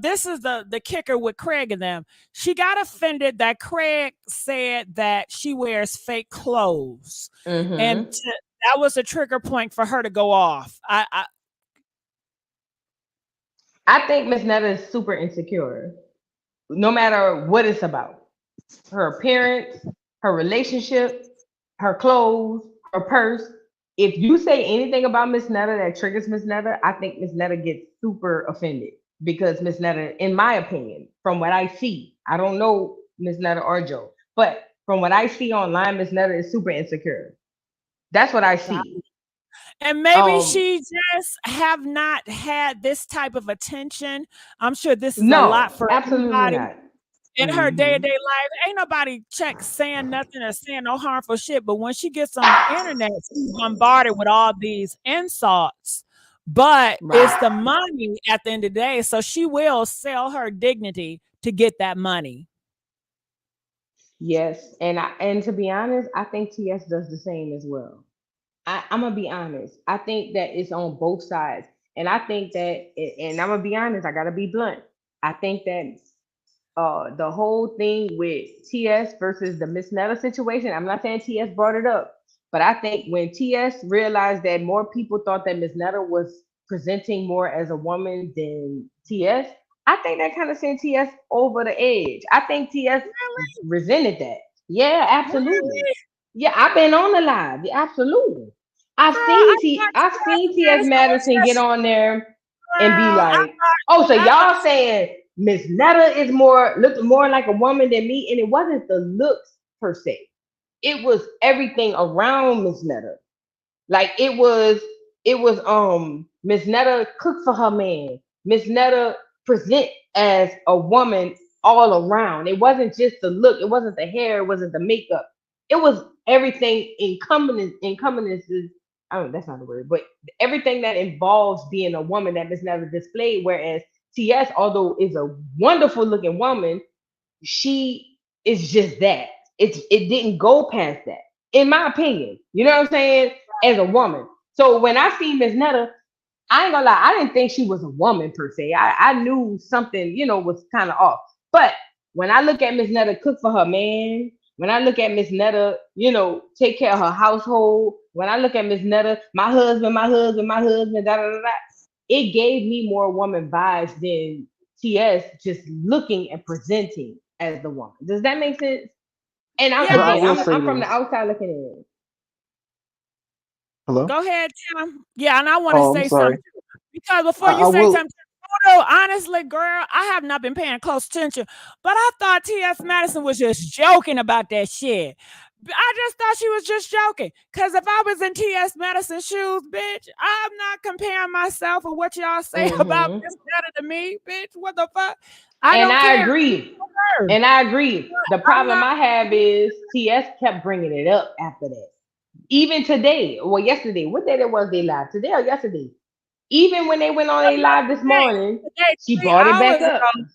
This is the kicker with Craig and them. She got offended that Craig said that she wears fake clothes, and that was a trigger point for her to go off. I think Miss Netta is super insecure, no matter what it's about. Her appearance, her relationship, her clothes, her purse. If you say anything about Miss Netta that triggers Miss Netta, I think Miss Netta gets super offended because Miss Netta, in my opinion, from what I see, I don't know Miss Netta or Joe, but from what I see online, Miss Netta is super insecure. That's what I see. And maybe she just have not had this type of attention. I'm sure this is a lot for absolutely everybody. not. In her day-to-day life, ain't nobody saying nothing or saying no harmful shit. But when she gets on the internet, she's bombarded with all these insults. But it's the money at the end of the day. So she will sell her dignity to get that money. Yes. And to be honest, I think TS does the same as well. I'm gonna be honest. I think that it's on both sides. And I think that and I'm gonna be honest, I gotta be blunt. I think that the whole thing with TS versus the Miss Netta situation. I'm not saying TS brought it up, but I think when TS realized that more people thought that Miss Netta was presenting more as a woman than TS, I think that kind of sent TS over the edge. I think TS resented that. Yeah, absolutely. Really? Yeah, I've been on the live. Yeah, absolutely. I've seen TS Madison get on there and be like, "Oh, so y'all saying Miss Netta is looked more like a woman than me?" And it wasn't the looks per se; it was everything around Miss Netta. Like it was Miss Netta cook for her man. Miss Netta present as a woman all around. It wasn't just the look, it wasn't the hair, it wasn't the makeup. It was everything encompasses. I don't know, that's not the word, but everything that involves being a woman that Miss Netta displayed. Whereas TS, although is a wonderful looking woman, she is just that. It didn't go past that, in my opinion. You know what I'm saying? As a woman. So when I see Miss Netta, I ain't gonna lie, I didn't think she was a woman per se. I knew something, was kind of off. But when I look at Miss Netta cook for her man, when I look at Miss Netta, take care of her household, when I look at Miss Netta, my husband, da da da da, it gave me more woman vibes than TS just looking and presenting as the woman. Does that make sense? And But I will I'm say from the this. outside looking in. Hello? Go ahead, Tim. Yeah, and I want to Oh, I'm say sorry. something because before I you say will. something, Voodoo, honestly, girl, I have not been paying close attention, but I thought T.S. Madison was just joking about that shit. I just thought she was just joking. Because if I was in T.S. Madison's shoes, bitch, I'm not comparing myself with what y'all say about Miss Netta to me, bitch. What the fuck? I And don't I care. agree. The I'm problem not. I have is TS kept bringing it up after that. Even today, well, yesterday, what day it was they live? Today or yesterday? Even when they went on a live this morning, Today, she 3 brought it back hours up. ago.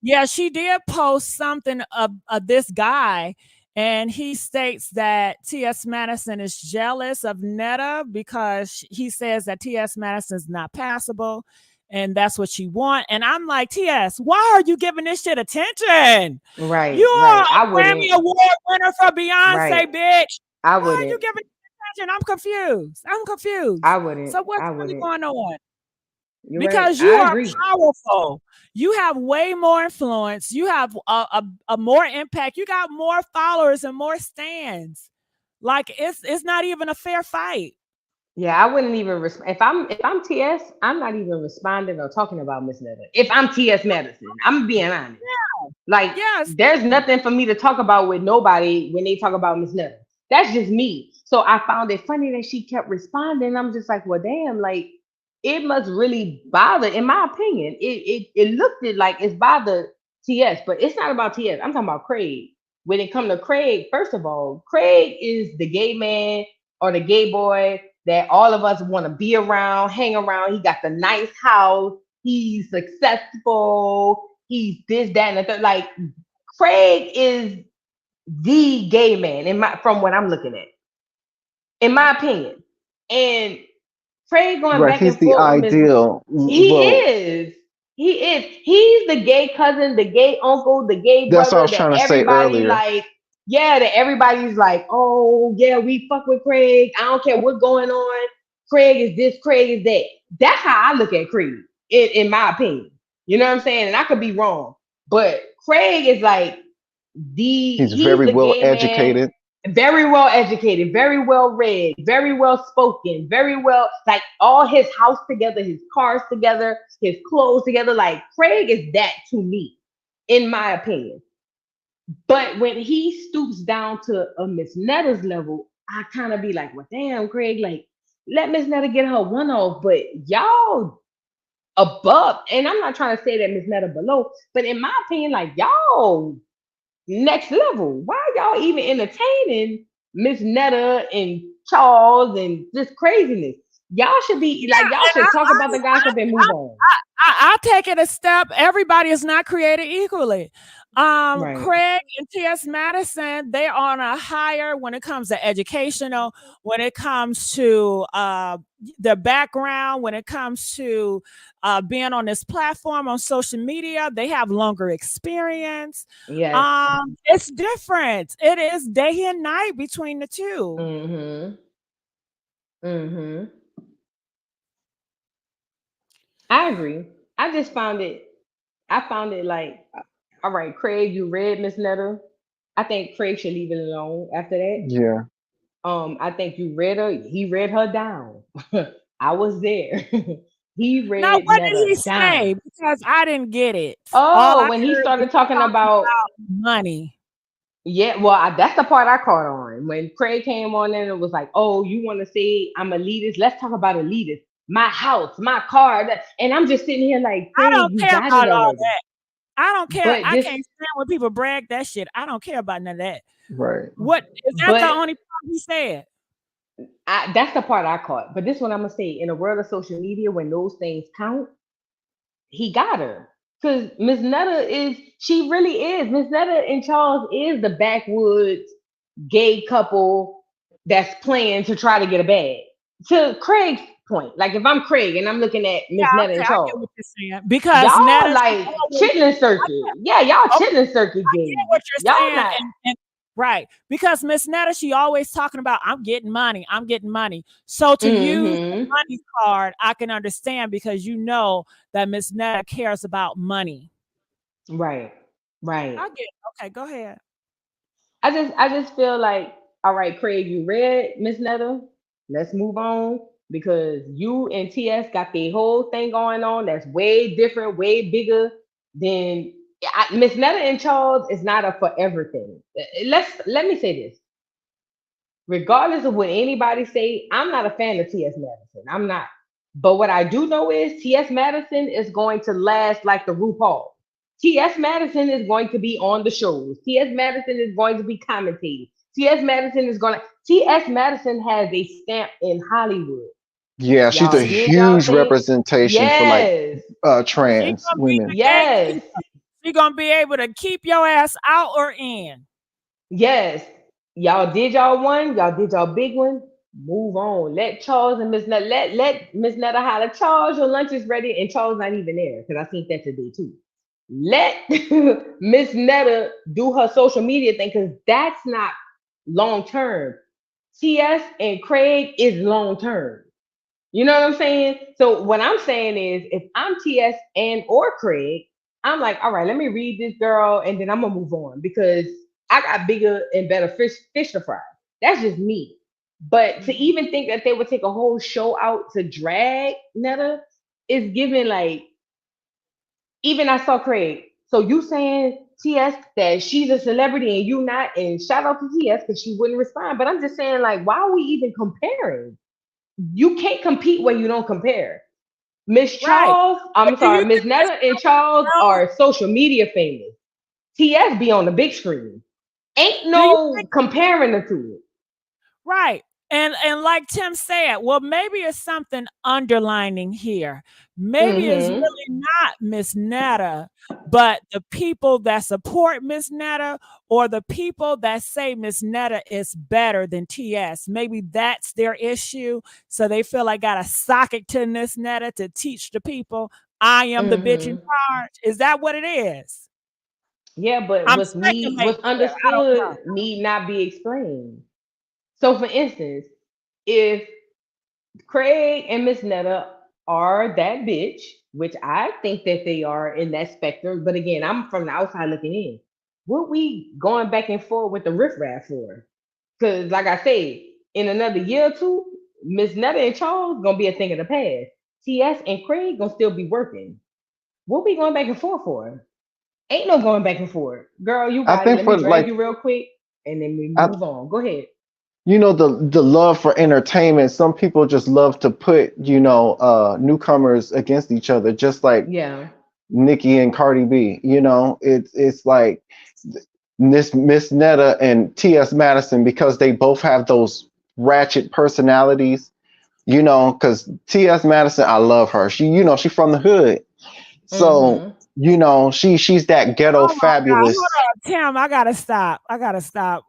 Yeah, she did post something of this guy, and he states that T.S. Madison is jealous of Netta because he says that T.S. Madison is not passable, and that's what she want. And I'm like, TS, why are you giving this shit attention? Right. You are I a Grammy Award winner for Beyonce, Right. bitch. I Why are you wouldn't. giving it attention? I'm confused. I'm confused. I wouldn't. So what's I really wouldn't. going on? You're Because right. you I are agree. powerful. You have way more influence. You have a more impact. You got more followers and more stands. Like it's not even a fair fight. Yeah, I wouldn't even if I'm TS, I'm not even responding or talking about Miss Netta. If I'm TS Madison, I'm being honest. Like, Yes. there's nothing for me to talk about with nobody when they talk about Miss Netta. That's just me. So I found it funny that she kept responding. I'm just like, well, damn, like it must really bother. In my opinion, it looked like it's bothered TS, but it's not about TS. I'm talking about Craig. When it comes to Craig, first of all, Craig is the gay man or the gay boy that all of us want to be around, hang around. He got the nice house. He's successful. He's this, that, and the third. Like Craig is the gay man from what I'm looking at, in my opinion. And Craig going Right, back he's and the forth with Miss. ideal. He Well, is. He is. He's the gay cousin, the gay uncle, the gay that's what I brother was that trying to say everybody earlier. like. Yeah, that everybody's like, oh yeah, we fuck with Craig. I don't care what's going on. Craig is this, Craig is that. That's how I look at Craig, in my opinion. You know what I'm saying? And I could be wrong, but Craig is like He's he's very the well gay man, educated. very well educated, very well read, very well spoken, very well, like all his house together, his cars together, his clothes together. Like Craig is that to me, in my opinion. But when he stoops down to a Miss Netta's level, I kind of be like, well, damn, Craig, like let Miss Netta get her one off, but y'all above, and I'm not trying to say that Miss Netta below, but in my opinion, like y'all next level. Why are y'all even entertaining Miss Netta and Charles and this craziness? Y'all should be like, y'all should talk about the gossip and move on. I'll take it a step. Everybody is not created equally. Right. Craig and T.S. Madison, they're on a higher when it comes to educational, when it comes to their background, when it comes to being on this platform on social media. They have longer experience. Yes. It's different. It is day and night between the two. Mm-hmm. Mm-hmm. I agree. I just found it. I found it like, all right, Craig, you read Miss Netta. I think Craig should leave it alone after that. Yeah. I think you read her. He read her down. I was there. He Now, read what did he Netta say? down. Because I didn't get it. All Oh, I when he heard was started talking talking about, about money. yeah, well, that's the part I caught on. When Craig came on and it was like, oh, you want to say I'm elitist? Let's talk about elitist. My house, my car. And I'm just sitting here like, I Craig, don't you care got it about all already. that. I don't care. But I this, can't stand when people brag that shit. I don't care about none of that. Right. What is that the but only part he said? that's the part I caught. But this is what I'm gonna say. In a world of social media, when those things count, he got her. Because Miss Netta she really is. Miss Netta and Charles is the backwoods gay couple that's playing to try to get a bag. To Craig's point, like if I'm Craig and I'm looking at Miss Netta Okay, and I Charles, get what you're saying. Because y'all Netta, like chitlin circuit. Yeah, y'all okay, chitlin circuit I gay. get what you're Y'all saying. not. And right. Because Miss Netta, she always talking about I'm getting money. I'm getting money. So to use the money card, I can understand because you know that Miss Netta cares about money. Right. Right. I get it. Okay, go ahead. I just feel like, all right, Craig, you read Miss Netta. Let's move on because you and TS got the whole thing going on that's way different, way bigger than Miss Netta and Charles is not a forever thing. Let me say this. Regardless of what anybody say, I'm not a fan of T.S. Madison. I'm not. But what I do know is T.S. Madison is going to last like the RuPaul. T.S. Madison is going to be on the shows. T.S. Madison is going to be commentating. T.S. Madison has a stamp in Hollywood. Yeah, she's a huge representation for yes. trans women. Yes. She's gonna be able to keep your ass out or in. Yes. Y'all did y'all one. Y'all did y'all big one. Move on. Let Charles and Miss Netta let Miss Netta holler. Charles, your lunch is ready, and Charles not even there because I think that today too. Let Miss Netta do her social media thing because that's not long term. TS and Craig is long term. You know what I'm saying? So what I'm saying is, if I'm TS and or Craig, I'm like, all right, let me read this girl, and then I'm gonna move on because I got bigger and better fish to fry. That's just me. But to even think that they would take a whole show out to drag Netta is giving like, even I saw Craig. So you saying TS that she's a celebrity and you not, and shout out to TS because she wouldn't respond. But I'm just saying, like, why are we even comparing? You can't compete when you don't compare. Miss Right. Charles, But I'm do you sorry, Miss think Miss Netta and Charles Netta, are social media famous. TS be on the big screen. Ain't do you no comparing the two. right? And like Tim said, well, maybe it's something underlining here. Maybe it's Mm-hmm. really not Miss Netta, but the people that support Miss Netta or the people that say Miss Netta is better than TS. Maybe that's their issue. So they feel like got to sock it to Miss Netta to teach the people I am the bitch in Mm-hmm. charge. Is that what it is? Yeah, but I'm speculating what's here. I don't understood know. need not be explained. So for instance, if Craig and Miss Netta are that bitch, which I think that they are in that spectrum. But again, I'm from the outside looking in. What we going back and forth with the riffraff for? Because, like I said, in another year or two, Miss Netta and Charles gonna be a thing of the past. TS and Craig gonna still be working. What we going back and forth for? Ain't no going back and forth. Girl, you I got it. think Let me for drag like you real quick, and then we I move on. Go ahead. the love for entertainment, some people just love to put, newcomers against each other, just like Yeah. Nicki and Cardi B. It's like Miss Netta and T.S. Madison, because they both have those ratchet personalities, because T.S. Madison, I love her. She from the hood. So, Mm-hmm. she's that ghetto Oh my God. Hold fabulous. up, Tim. I gotta stop. I gotta stop.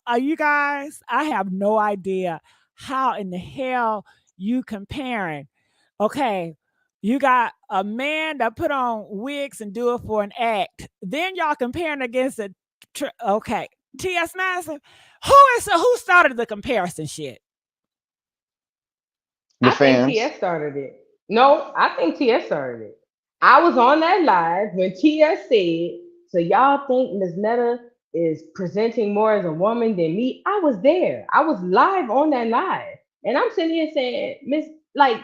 Are you guys? I have no idea how in the hell you comparing. Okay. You got a man that put on wigs and do it for an act. Then y'all comparing against a okay. T.S. Madison. Who started the comparison shit? The I think fans. TS started it. No, I think TS started it. I was on that live when TS said, so y'all think Miss Netta is presenting more as a woman than me? I was there. I was live on that live. And I'm sitting here saying, Miss, like,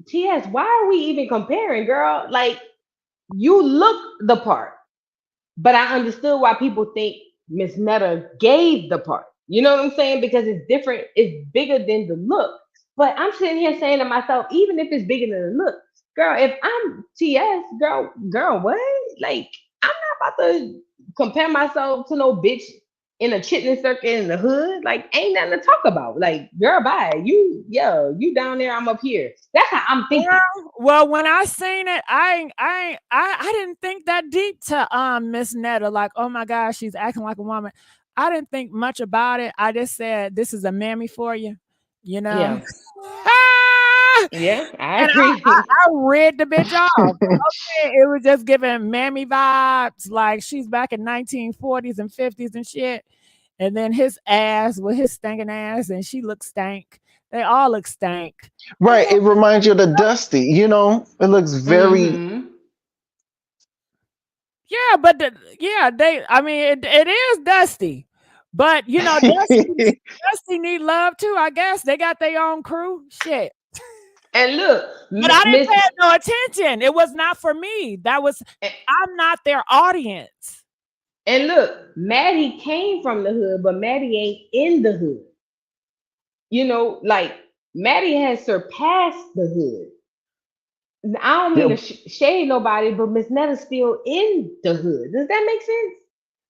TS, why are we even comparing, girl? Like, you look the part. But I understood why people think Miss Netta gave the part. You know what I'm saying? Because it's different, it's bigger than the look. But I'm sitting here saying to myself, even if it's bigger than the look, girl, if I'm TS, girl, what? Like, I'm not about to compare myself to no bitch in a chitlin circuit in the hood. Like, ain't nothing to talk about. Like, girl, bye. You down there, I'm up here. That's how I'm thinking. Well, when I seen it, I didn't think that deep to Miss Netta. Like, oh my gosh, she's acting like a woman. I didn't think much about it. I just said, this is a mammy for you, you know. Yeah. Ah! Yeah, I And agree. I read the bitch off. Okay, it was just giving mammy vibes, like she's back in 1940s and 50s and shit. And then his ass with his stinking ass, and she looks stank. They all look stank. And Right. then, It reminds you of the Dusty, It looks very Mm-hmm. yeah, but I mean, it is Dusty. But Dusty need love too, I guess. They got their own crew. Shit. And look, But I didn't Miss pay no attention. It was not for me. I'm not their audience. and look, Maddie came from the hood, but Maddie ain't in the hood. Like Maddie has surpassed the hood. I don't mean yeah, to shade nobody, but Miss Netta's still in the hood. Does that make sense?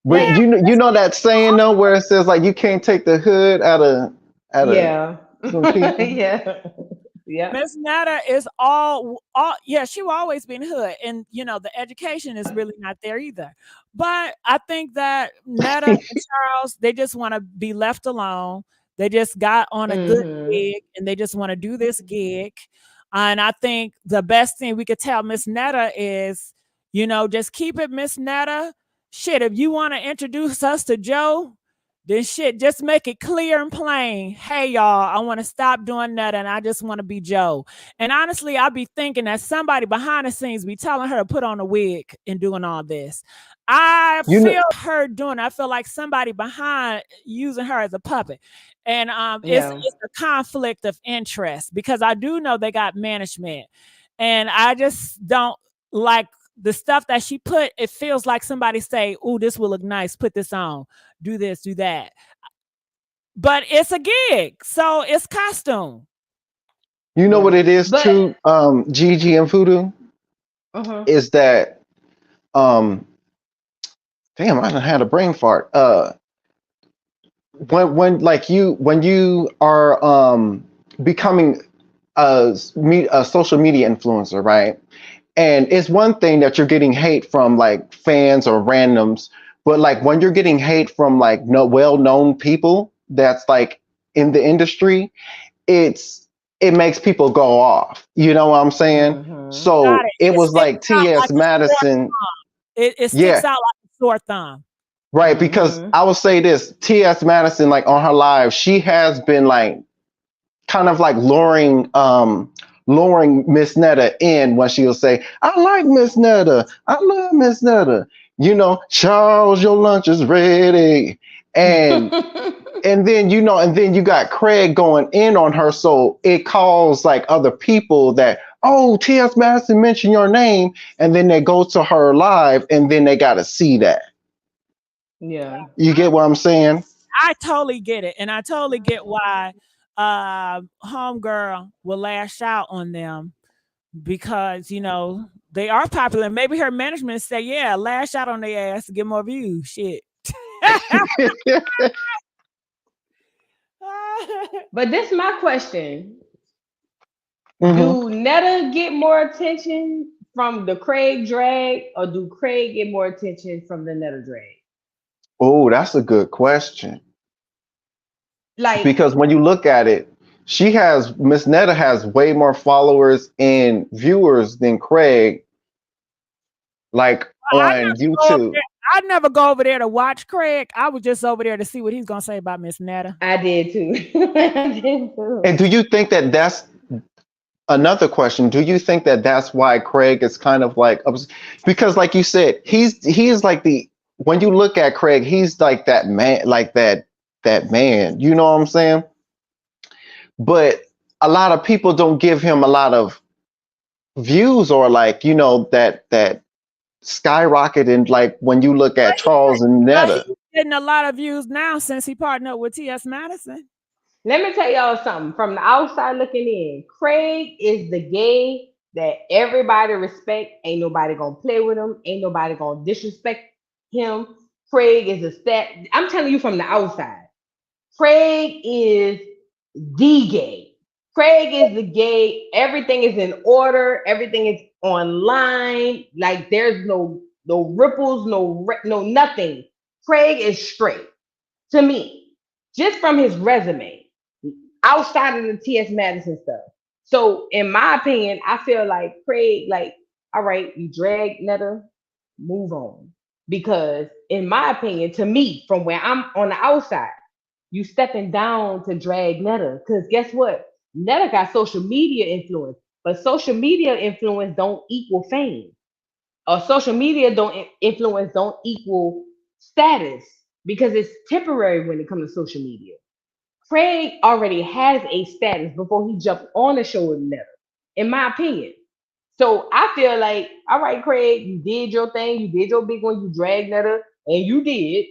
Yeah, but Like, you know that saying though, where it says like you can't take the hood out of yeah, some people. yeah, yeah, Miss Netta is all yeah, she will always be in hood. And the education is really not there either. But I think that Netta and Charles, they just want to be left alone. They just got on a good Mm-hmm. gig and they just want to do this gig. And I think the best thing we could tell Miss Netta is, just keep it Miss Netta. Shit, if you want to introduce us to Joe, then shit, just make it clear and plain. Hey, y'all, I want to stop doing that and I just want to be Joe. And honestly, I be thinking that somebody behind the scenes be telling her to put on a wig and doing all this. I feel her doing it. I feel like somebody behind using her as a puppet. And it's a conflict of interest because I do know they got management. And I just don't like the stuff that she put. It feels like somebody say, "Oh, this will look nice. Put this on. Do this, do that." But it's a gig, so it's costume. You know what it is too, Gigi and Voodoo? Is that damn, I done had a brain fart. When you are becoming a social media influencer, right? And it's one thing that you're getting hate from like fans or randoms, but like when you're getting hate from like well-known people that's like in the industry, it makes people go off. You know what I'm saying? So it was like T.S. Madison. It sticks out like a sore thumb. Right, because I will say this, T.S. Madison, like on her live, she has been like kind of like luring Miss Netta in when she'll say, "I like Miss Netta. I love Miss Netta. Charles, your lunch is ready." And and then you got Craig going in on her, so it calls like other people that, "Oh, T.S. Madison mentioned your name," and then they go to her live and then they gotta see that. Yeah. You get what I'm saying? I totally get it. And I totally get why homegirl will lash out on them because, they are popular. Maybe her management say, yeah, lash out on their ass to get more views. Shit. But this is my question. Do Netta get more attention from the Craig drag or do Craig get more attention from the Netta drag? Oh, that's a good question. Like, because when you look at it, Miss Netta has way more followers and viewers than Craig, like on YouTube. I'd never go over there to watch Craig. I was just over there to see what he's gonna say about Miss Netta. I did too. And do you think that that's another question? Do you think that that's why Craig is kind of like, because like you said, he is like when you look at Craig, he's like that man, like that man, you know what I'm saying? But a lot of people don't give him a lot of views or like, that skyrocket. And like when you look at Charles and Netta, he's getting a lot of views now since he partnered with T.S. Madison. Let me tell y'all something. From the outside looking in, Craig is the gay that everybody respect. Ain't nobody gonna play with him. Ain't nobody gonna disrespect him. Craig is a stat. I'm telling you from the outside. Craig is the gay. Craig is the gay. Everything is in order. Everything is online. Like there's no ripples, no nothing. Craig is straight to me, just from his resume, outside of the T.S. Madison stuff. So in my opinion, I feel like Craig, like, all right, you drag Netta, move on. Because in my opinion, to me, from where I'm on the outside, you stepping down to drag Netta. Because guess what? Netta got social media influence, but social media influence don't equal fame. Or social media influence don't equal status because it's temporary when it comes to social media. Craig already has a status before he jumped on the show with Netta, in my opinion. So I feel like, all right, Craig, you did your thing, you did your big one, you dragged Netta, and you did.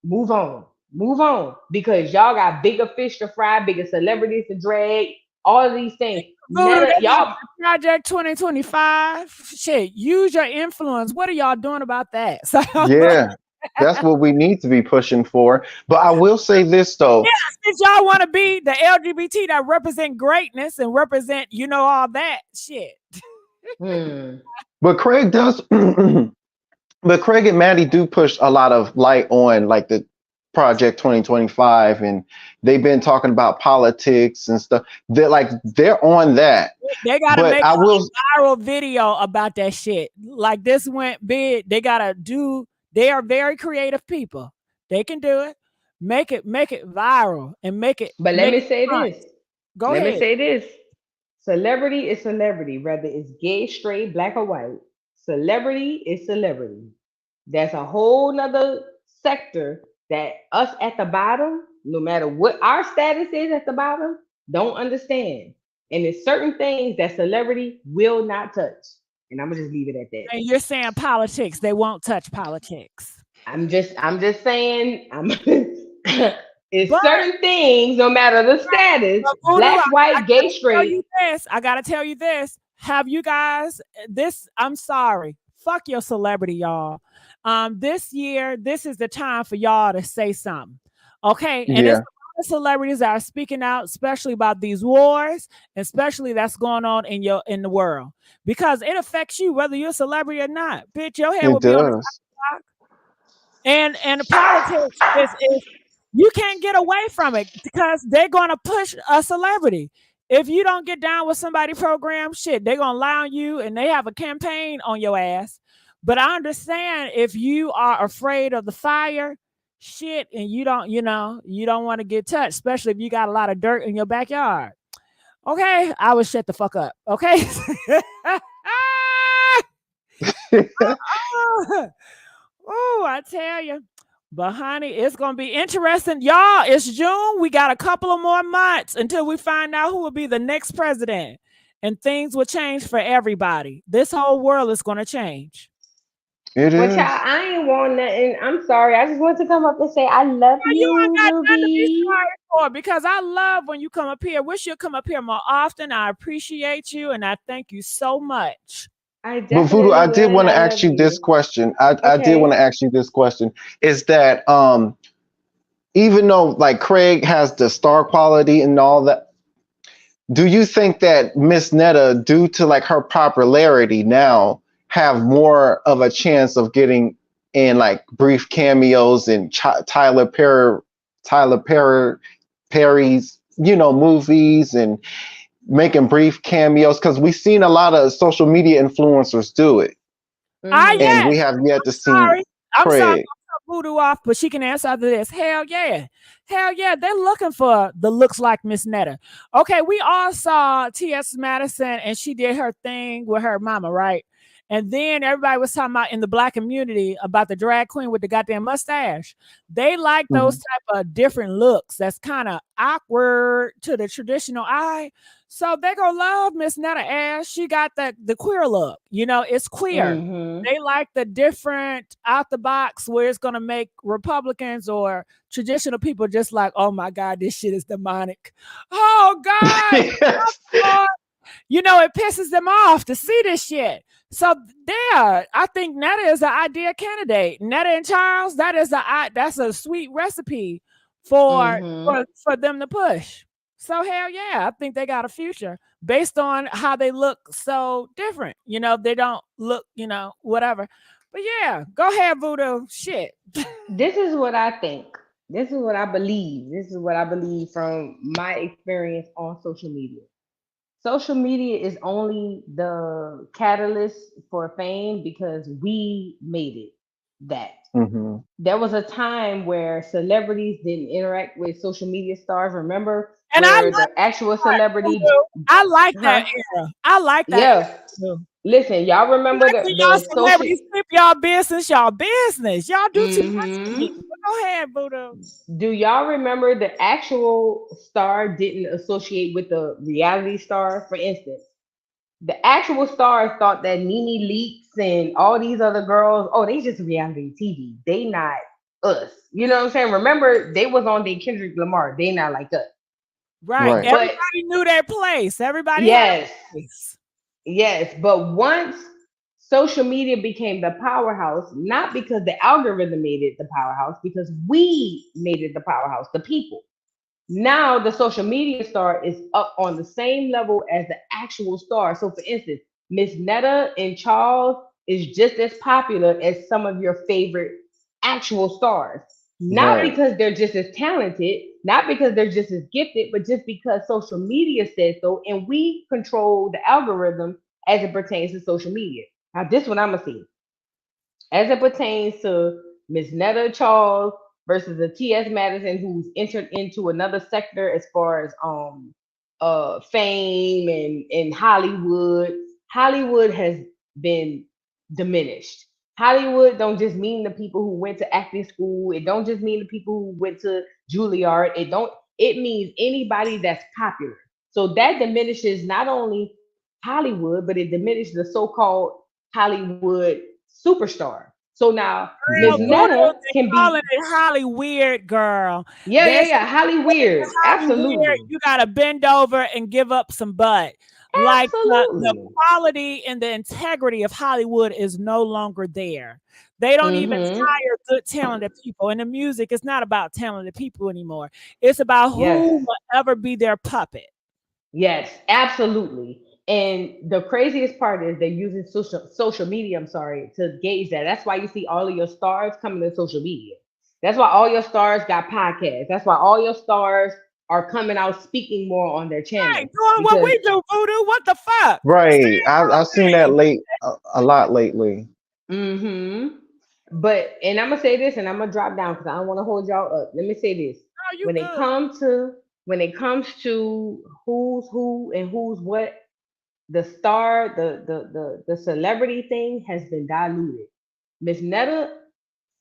Move on. Move on. Because y'all got bigger fish to fry, bigger celebrities to drag, all of these things. Netta, y'all Project 2025. Shit, use your influence. What are y'all doing about that? So yeah, that's what we need to be pushing for. But I will say this though. Yeah, since y'all want to be the LGBT that represent greatness and represent, all that shit. But Craig does but Craig and Maddie do push a lot of light on like the Project 2025, and they've been talking about politics and stuff. They're on that. They gotta But make I a will. viral video about that shit. Like this went big. They gotta do. They are very creative people. They can do it. Make it viral and make it But let make me it say fun. this. Go Let me ahead. say this. Celebrity is celebrity, whether it's gay, straight, black, or white. Celebrity is celebrity. That's a whole nother sector that us at the bottom, no matter what our status is at the bottom, don't understand. And there's certain things that celebrity will not touch. And I'm gonna just leave it at that. And you're saying politics. They won't touch politics. I'm just saying it's But certain things, no matter the status, Voodoo, black, I white, gay, gotta tell straight. you this. I gotta tell you this. Have you guys this? I'm sorry. Fuck your celebrity, y'all. This year, this is the time for y'all to say something. Okay. And it's Yeah, a lot of celebrities that are speaking out, especially about these wars, especially that's going on in the world. Because it affects you whether you're a celebrity or not. Bitch, your head it will be on the does. top. And the politics is you can't get away from it because they're gonna push a celebrity. If you don't get down with somebody program, shit, they're gonna lie on you and they have a campaign on your ass. But I understand if you are afraid of the fire, shit, and you don't, you don't want to get touched, especially if you got a lot of dirt in your backyard. Okay, I would shut the fuck up. Okay. Oh, I tell you. But honey, it's gonna be interesting, y'all. It's June. We got a couple of more months until we find out who will be the next president, and things will change for everybody. This whole world is gonna change. It Well, child, is. I ain't want nothing. I'm sorry. I just want to come up and say I love You ain't you, got nothing to be Ruby. sorry for because I love when you come up here. Wish you'd come up here more often. I appreciate you and I thank you so much. I But Voodoo, definitely I will, did and want to I ask love you this you. question. I did want to Okay. ask you this question. Is that even though like Craig has the star quality and all that, do you think that Miss Netta, due to like her popularity now, have more of a chance of getting in like brief cameos in Tyler Perry's movies and making brief cameos? Because we've seen a lot of social media influencers do it, and Mm-hmm. we have yet to see Sorry. I'm sorry. Craig. I'm Voodoo off, but she can answer after this. Hell yeah. Hell yeah. They're looking for the looks like Miss Netta. Okay, we all saw T.S. Madison and she did her thing with her mama, right? And then everybody was talking about in the black community about the drag queen with the goddamn mustache. They like those Mhm. type of different looks. That's kind of awkward to the traditional eye. So they gonna love Miss Netta as she got the queer look. It's queer. Mm-hmm. They like the different out the box where it's gonna make Republicans or traditional people just like, oh my God, this shit is demonic. Oh God, Yes. Lord. It pisses them off to see this shit. So there, I think Netta is an ideal candidate. Netta and Charles, that's a sweet recipe for Mm-hmm. for them to push. So hell yeah, I think they got a future based on how they look so different. They don't look, whatever. But yeah, go ahead, Voodoo. Shit. This is what I think. This is what I believe. This is what I believe from my experience on social media. Social media is only the catalyst for fame because we made it that. Mhm. There was a time where celebrities didn't interact with social media stars. Remember And I where like the actual that part, celebrity, Voodoo. I like that huh? era. I like that Yeah. era. Listen, y'all I remember like the when y'all the social. celebrities keep y'all business, y'all business. Y'all do too much to me. Hmm. But go ahead, Voodoo. Do y'all remember the actual star didn't associate with the reality star? For instance, the actual stars thought that Nene Leaks and all these other girls, oh, they just reality TV. They not us. You know what I'm saying? Remember, they was on the Kendrick Lamar. They not like us. Right. Right. But Everybody knew their place. Everybody had yes, a place. yes. But once social media became the powerhouse, not because the algorithm made it the powerhouse, because we made it the powerhouse, the people. Now the social media star is up on the same level as the actual star. So for instance, Miss Netta and Charles is just as popular as some of your favorite actual stars. Not Right. because they're just as talented, not because they're just as gifted, but just because social media says so, and we control the algorithm as it pertains to social media. Now, this one I'm gonna see as it pertains to Miss Netta Charles versus the T.S. Madison, who's entered into another sector as far as fame and Hollywood. Hollywood has been diminished. Hollywood don't just mean the people who went to acting school. It don't just mean the people who went to Juilliard. It means anybody that's popular. So that diminishes not only Hollywood, but it diminishes the so-called Hollywood superstar. So now Miss Girl, Yeah. Voodoo, Netta they can calling be, it Holly weird, girl. yeah, yeah, That's yeah, Holly weird. Holly weird. Absolutely. You gotta bend over and give up some butt. Like the Absolutely. quality and the integrity of Hollywood is no longer there. They don't even Mm-hmm. hire good talented people. And the music is not about talented people anymore. It's about Yes. who will ever be their puppet. Yes, absolutely. And the craziest part is they're using social media, I'm sorry, to gauge that. That's why you see all of your stars coming to social media. That's why all your stars got podcasts. That's why all your stars are coming out speaking more on their Right, channel. doing what Because we do, Voodoo. What the fuck? Right. Stand on I've seen that things. late a lot lately. mm-hmm. But and I'm gonna say this and I'm gonna drop down because I don't want to hold y'all up. Let me say this. Oh, you When it good. comes to who's who and who's what, the star, the celebrity thing has been diluted. Miss Netta,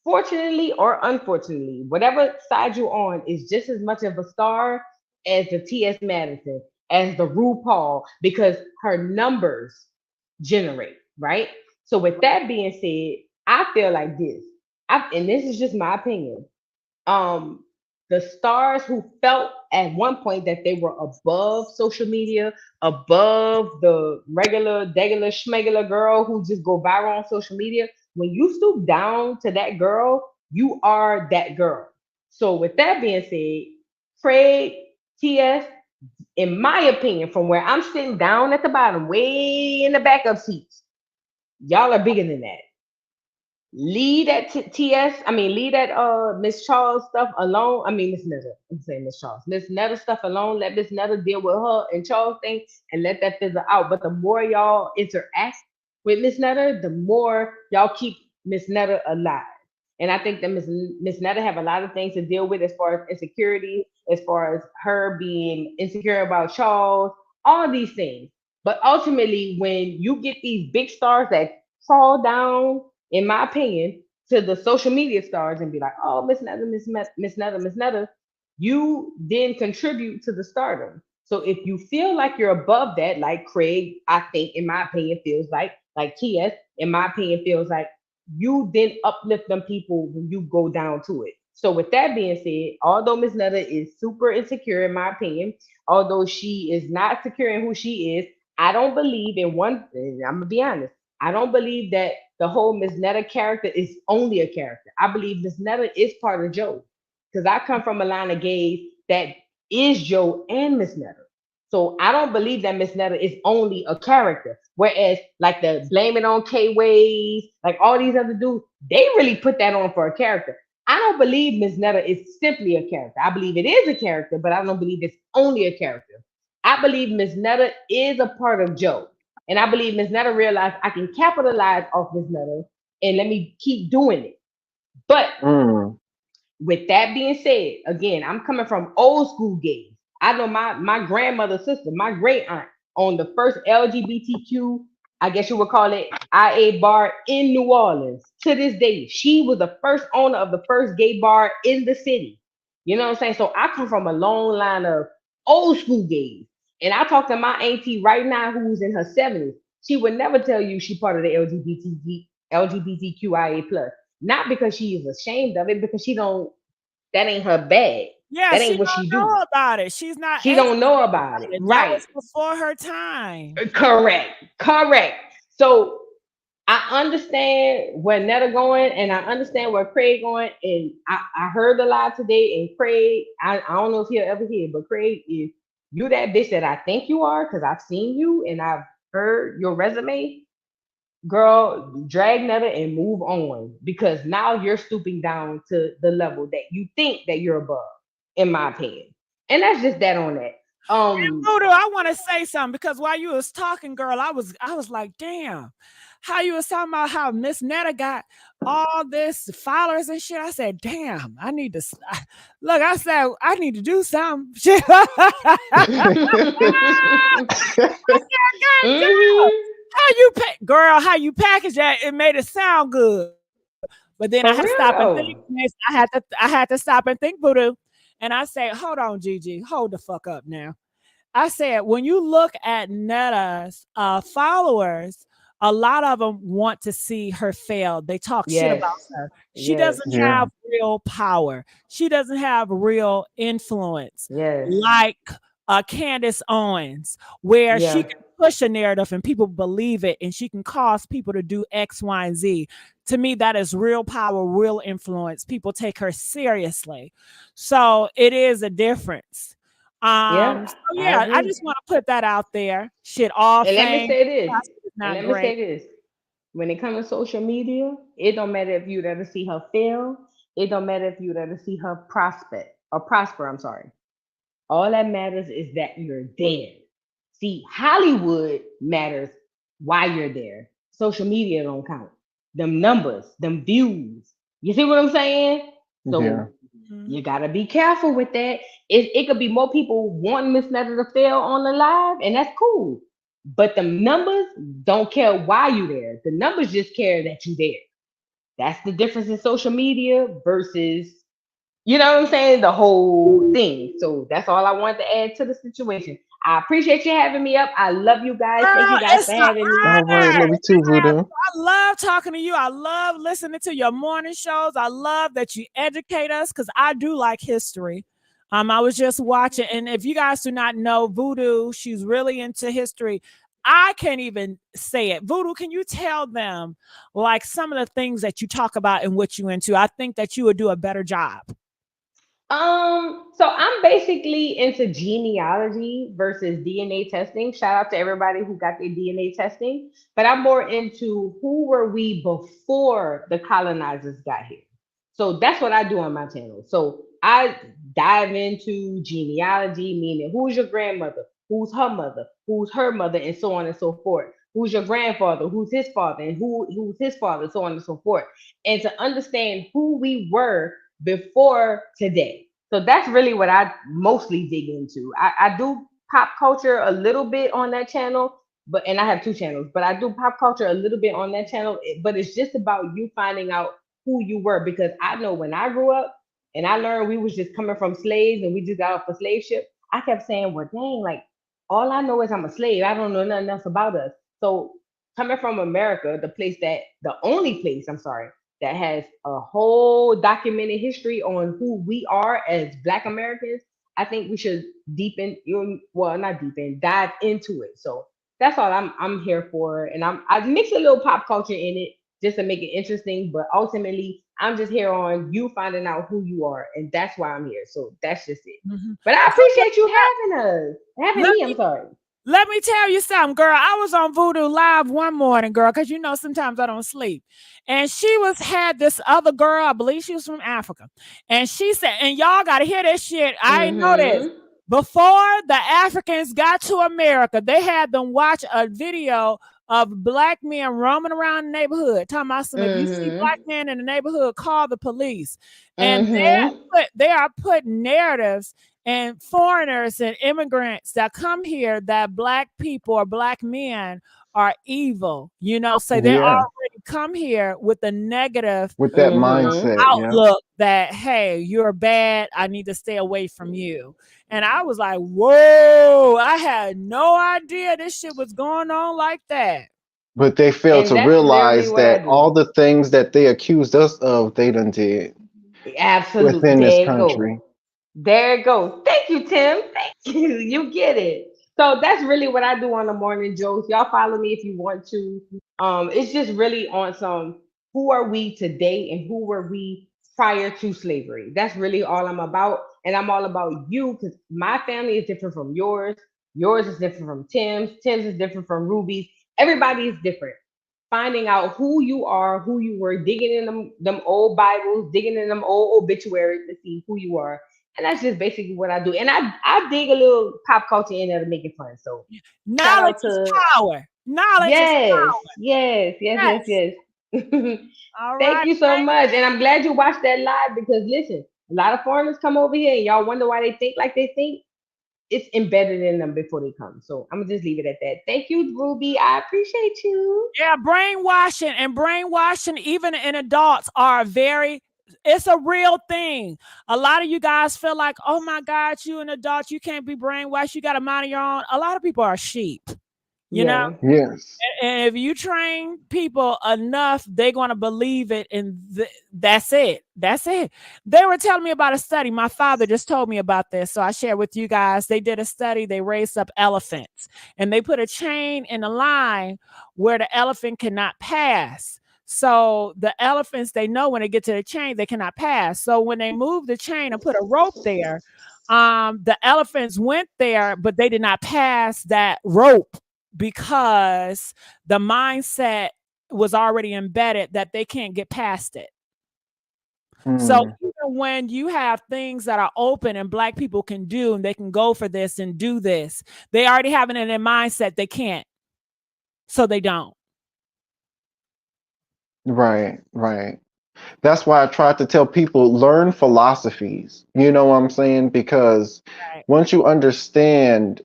fortunately or unfortunately, whatever side you're on, is just as much of a star as the T.S. Madison, as the RuPaul, because her numbers generate, right? So with that being said, I feel like this. And this is just my opinion. um the stars who felt at one point that they were above social media, above the regular schmegular girl who just go viral on social media, when you stoop down to that girl, you are that girl. So with that being said, Craig, TS, in my opinion, from where I'm sitting down at the bottom, way in the backup seats, y'all are bigger than that. Leave that TS, I mean, leave that Miss Charles stuff alone. I mean, Miss Netta. I'm saying Miss Charles. Miss Netta stuff alone. Let Miss Netta deal with her and Charles thing and let that fizzle out. But the more y'all interact with Miss Netta, the more y'all keep Miss Netta alive. And I think that Miss Netta have a lot of things to deal with as far as insecurity, as far as her being insecure about Charles, all these things. But ultimately, when you get these big stars that fall down, in my opinion, to the social media stars and be like, "Oh, Miss Netta, Miss Netta, Miss Netta," you then contribute to the stardom. So if you feel like you're above that, like Craig, I think, in my opinion, feels like TS, in my opinion, feels like, you then uplift them people when you go down to it. So with that being said, although Miss Netta is super insecure, in my opinion, although she is not secure in who she is, I don't believe in one. I'm gonna be honest. I don't believe that the whole Miss Netta character is only a character. I believe Miss Netta is part of Joe because I come from a line of gays that is Joe and Miss Netta. So I don't believe that Miss Netta is only a character. Whereas, like the Blame It on K Ways, like all these other dudes, they really put that on for a character. I don't believe Miss Netta is simply a character. I believe it is a character, but I don't believe it's only a character. I believe Miss Netta is a part of Joe. And I believe Miss Netta realized I can capitalize off Miss Netta and let me keep doing it. But Mm. with that being said, again, I'm coming from old school gays. I know my grandmother's sister, my great aunt, on the first LGBTQ, I guess you would call it, IA bar in New Orleans. To this day, she was the first owner of the first gay bar in the city. You know what I'm saying? So I come from a long line of old school gays. And I talk to my auntie right now who's in her 70s. She would never tell you she part of the LGBTQIA plus. Not because she is ashamed of it, because she don't. That ain't her bag. Yeah, That she ain't what she don't do. know about it. She's not She don't know educated about about it. it. That Right. was before her time. Correct. Correct. So I understand where Netta going, and I understand where Craig going. And I heard a lot today, and Craig, I don't know if he'll ever hear, but Craig, is you that bitch that I think you are, because I've seen you and I've heard your resume. girl, drag Netta and move on because now you're stooping down to the level that you think that you're above, in my opinion. And that's just that on that. Voodoo, I want to say something because while you was talking, girl, I was like, damn, how you was talking about how Miss Netta got all this followers and shit. I said, damn, I need to look. I said I need to do something. Shit. Mhm. How you package that? It made it sound good, but then For I had to real stop and though. think. I had to stop and think, Voodoo, and I said, hold on, Gigi, hold the fuck up now. I said, when you look at Netta's followers, a lot of them want to see her fail. They talk shit about Yes. her. She Yes. doesn't Yeah. have real power. She doesn't have real influence Yes. like Candace Owens, where she Yeah. can push a narrative and people believe it and she can cause people to do X, Y, and Z. To me, that is real power, real influence. People take her seriously. So it is a difference. Yeah. So I yeah, I agree. just want to put that out there. Shit, all And let me fame say this. is And not let me great. say this. When it comes to social media, it don't matter if you ever see her fail. It don't matter if you ever see her prosper. I'm sorry. All that matters is that you're there. See, Hollywood matters why you're there. Social media don't count. Them numbers, them views. You see what I'm saying? Yeah. So Mhm. you gotta be careful with that. It could be more people wanting Miss Netta to fail on the live, and that's cool. But the numbers don't care why you there. The numbers just care that you there. That's the difference in social media versus, you know what I'm saying, the whole thing. So that's all I wanted to add to the situation. I appreciate you having me up. I love you guys. Thank Girl, you guys it's for an having me. All right. honor. Love you too, Voodoo. I love talking to you. I love listening to your morning shows. I love that you educate us because I do like history. I was just watching, and if you guys do not know Voodoo, she's really into history. I can't even say it. Voodoo, can you tell them like some of the things that you talk about and what you into? I think that you would do a better job. So I'm basically into genealogy versus DNA testing. Shout out to everybody who got their DNA testing. But I'm more into who were we before the colonizers got here. So that's what I do on my channel. So I dive into genealogy, meaning who's your grandmother, who's her mother, and so on and so forth. Who's your grandfather, who's his father, and who's his father, so on and so forth. And to understand who we were before today. So that's really what I mostly dig into. I do pop culture a little bit on that channel, but and I have two channels, but I do pop culture a little bit on that channel. But it's just about you finding out who you were because I know when I grew up and I learned we was just coming from slaves and we just got off a slave ship, I kept saying, well, dang, like all I know is I'm a slave. I don't know nothing else about us. So coming from America, the only place, I'm sorry, that has a whole documented history on who we are as Black Americans, I think we should well, not deepen, dive into it. So that's all I'm here for, and I mix a little pop culture in it just to make it interesting. But ultimately, I'm just here on you finding out who you are, and that's why I'm here. So that's just it. Mhm. But I So appreciate you having let me. me I'm sorry. Let me tell you something, girl. I was on Voodoo Live one morning, girl, because you know sometimes I don't sleep. And she had this other girl, I believe she was from Africa. And she said, and y'all gotta hear this shit. I ain't know this. Mm-hmm. Before the Africans got to America, they had them watch a video of black men roaming around the neighborhood. Talking about some, if you see black Mm-hmm. men in the neighborhood, call the police. And Mm-hmm. they are putting narratives and foreigners and immigrants that come here that black people or black men are evil, so they Yeah. already come here with a negative With that Mm-hmm. mindset. Yeah. outlook that, hey, you're bad, I need to stay away from you. And I was like, whoa, I had no idea this shit was going on like that. But they fail And to that's literally realize what I that do. all the things that they accused us of, they done did Absolutely. within this There you go. country. There you go. Thank you, Tim. Thank you. You get it. So that's really what I do on the morning jokes. Y'all follow me if you want to. It's just really on some who are we today and who were we prior to slavery. That's really all I'm about. And I'm all about you because my family is different from yours. Yours is different from Tim's. Tim's is different from Ruby's. Everybody is different. finding out who you are, who you were, digging in them old Bibles, digging in them old obituaries to see who you are. And that's just basically what I do. And I dig a little pop culture in there to make it fun. So shout Knowledge out is to power. Knowledge is yes, power. yes, yes, yes, Yes. yes. All Thank right. you so much. And I'm glad you watched that live because listen, a lot of foreigners come over here and y'all wonder why they think like they think. It's embedded in them before they come. So I'm gonna just leave it at that. Thank you, Ruby. I appreciate you. Yeah, brainwashing, even in adults, are it's a real thing. A lot of you guys feel like, oh my God, you an adult, you can't be brainwashed, you got to mind your own. A lot of people are sheep, you know? Yeah. Yes. And if you train people enough, they're going to believe it. And that's it. That's it. They were telling me about a study. My father just told me about this. So I share with you guys. They did a study. They raised up elephants and they put a chain in a line where the elephant cannot pass. So the elephants, they know when they get to the chain, they cannot pass. So when they moved the chain and put a rope there, the elephants went there, but they did not pass that rope because the mindset was already embedded that they can't get past it. So even when you have things that are open and Black people can do and they can go for this and do this, they already have it in their mindset they can't. So they don't. Right, right. That's why I try to tell people learn philosophies. You know what I'm saying? Because Right. once you understand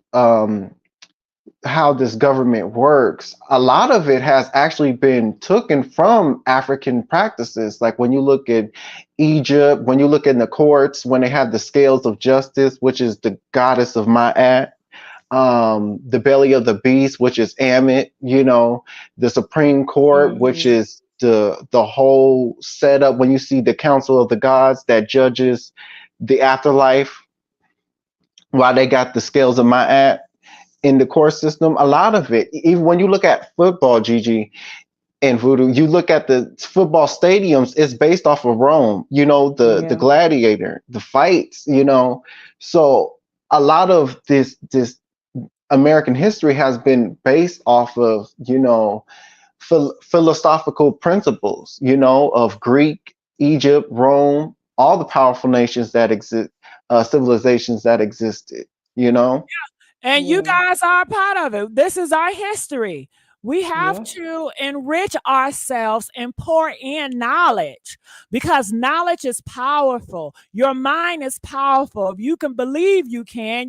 how this government works, a lot of it has actually been taken from African practices. Like when you look at Egypt, when you look in the courts, when they have the scales of justice, which is the goddess of Ma'at, the belly of the beast, which is Amit, you know, the Supreme Court, which is the whole setup when you see the Council of the Gods that judges the afterlife, while they got the scales of Ma'at in the court system. A lot of it, even when you look at football, Gigi and Voodoo, you look at the football stadiums, it's based off of Rome, you know, the gladiator, the fights, you know. So a lot of this American history has been based off of, you know, philosophical principles, you know, of Greek, Egypt, Rome, all the powerful nations that exist, civilizations that existed, you know. And you guys are a part of it. This is our history. We have to enrich ourselves and pour in knowledge because knowledge is powerful. Your mind is powerful. If you can believe you can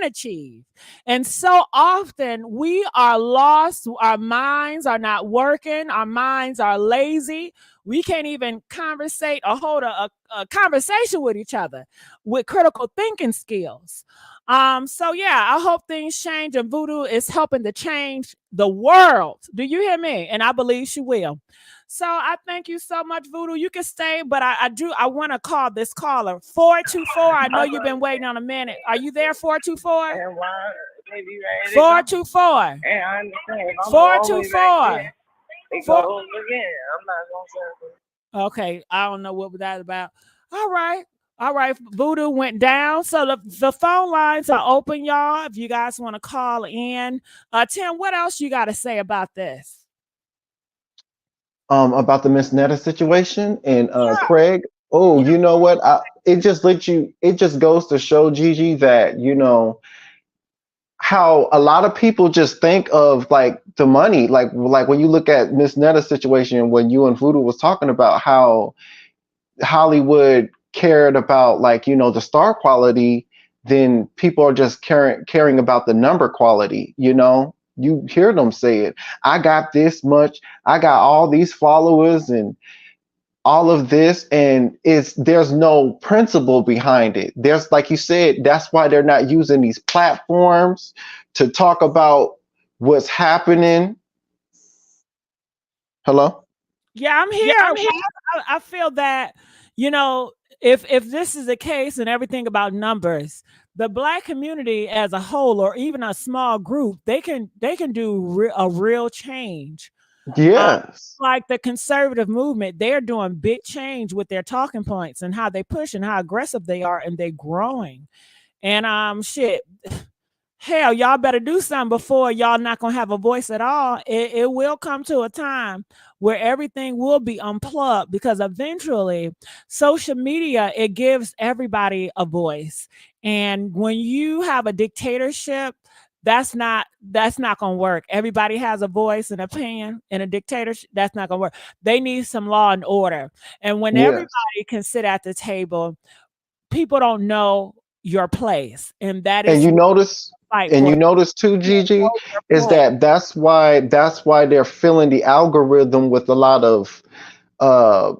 achieve. And so often we are lost. Our minds are not working. Our minds are lazy. We can't even conversate or hold a conversation with each other with critical thinking skills. So yeah, I hope things change and Voodoo is helping to change the world. Do you hear me? And I believe she will. So I thank you so much, Voodoo. You can stay, but I want to call this caller 424. I know you've been waiting on a minute. Are you there, 424? 424. And I understand. 424. It goes again. I'm not gonna say. Okay, I don't know what that about. All right, Voodoo went down. So the phone lines are open, y'all. If you guys want to call in. Tim, what else you got to say about this? About the Miss Netta situation and Craig. Oh, you know what? It just goes to show, Gigi, that, you know, how a lot of people just think of like the money, like when you look at Miss Netta's situation, when you and Voodoo was talking about how Hollywood cared about, like, you know, the star quality, then people are just caring about the number quality. You know, you hear them say it. I got this much. I got all these followers and all of this, and there's no principle behind it. There's, like you said, that's why they're not using these platforms to talk about what's happening. Hello? Yeah, I'm here. I feel that, you know, if this is the case and everything about numbers, the Black community as a whole, or even a small group, they can do a real change. Yes. Like the conservative movement, they're doing big change with their talking points and how they push and how aggressive they are, and they're growing. And shit, hell, y'all better do something before y'all not gonna have a voice at all. It will come to a time where everything will be unplugged, because eventually social media, it gives everybody a voice. And when you have a dictatorship, that's not gonna work. Everybody has a voice and opinion. In a dictatorship, that's not gonna work. They need some law and order. And when Yes. everybody can sit at the table, people don't know your place, and that And is you what notice, I fight and for. you notice too, Gigi, Know your is place. that's why they're filling the algorithm with a lot of uh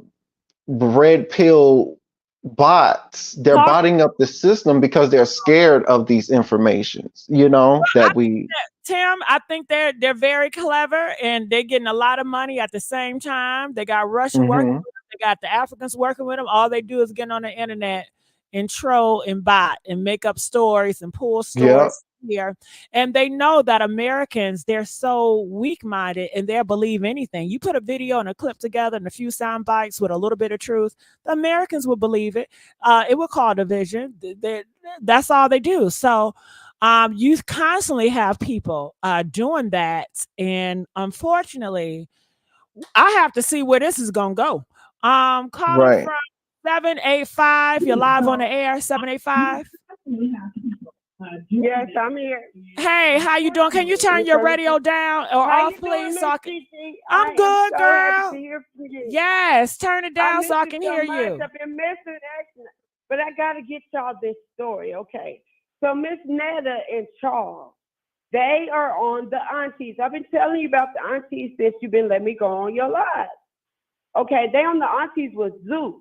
red pill bots. They're Talk. botting up the system because they're scared of these informations, that we. Tim, I think they're very clever, and they're getting a lot of money at the same time. They got Russia working Hmm. with them, they got the Africans working with them. All they do is get on the internet and troll and bot and make up stories and pull Yep. stories here. And they know that Americans, they're so weak-minded and they'll believe anything. You put a video and a clip together and a few sound bites with a little bit of truth, the Americans will believe it. It will cause division. That's all they do. So you constantly have people doing that, and unfortunately, I have to see where this is gonna go. Calling Right. from 785. You're live on the air. 785. Yes, I'm here. Hey, how you doing? Can you turn your radio down or How off, you please? doing, So I Miss can... Gigi? I'm I am good, so happy girl. to hear from you. Yes, turn it I down miss so I you can so hear much. you. I've been missing action, but I got to get y'all this story, okay? So Miss Netta and Charles, they are on the aunties. I've been telling you about the aunties since you've been letting me go on your live. Okay, they on the aunties with Zeus.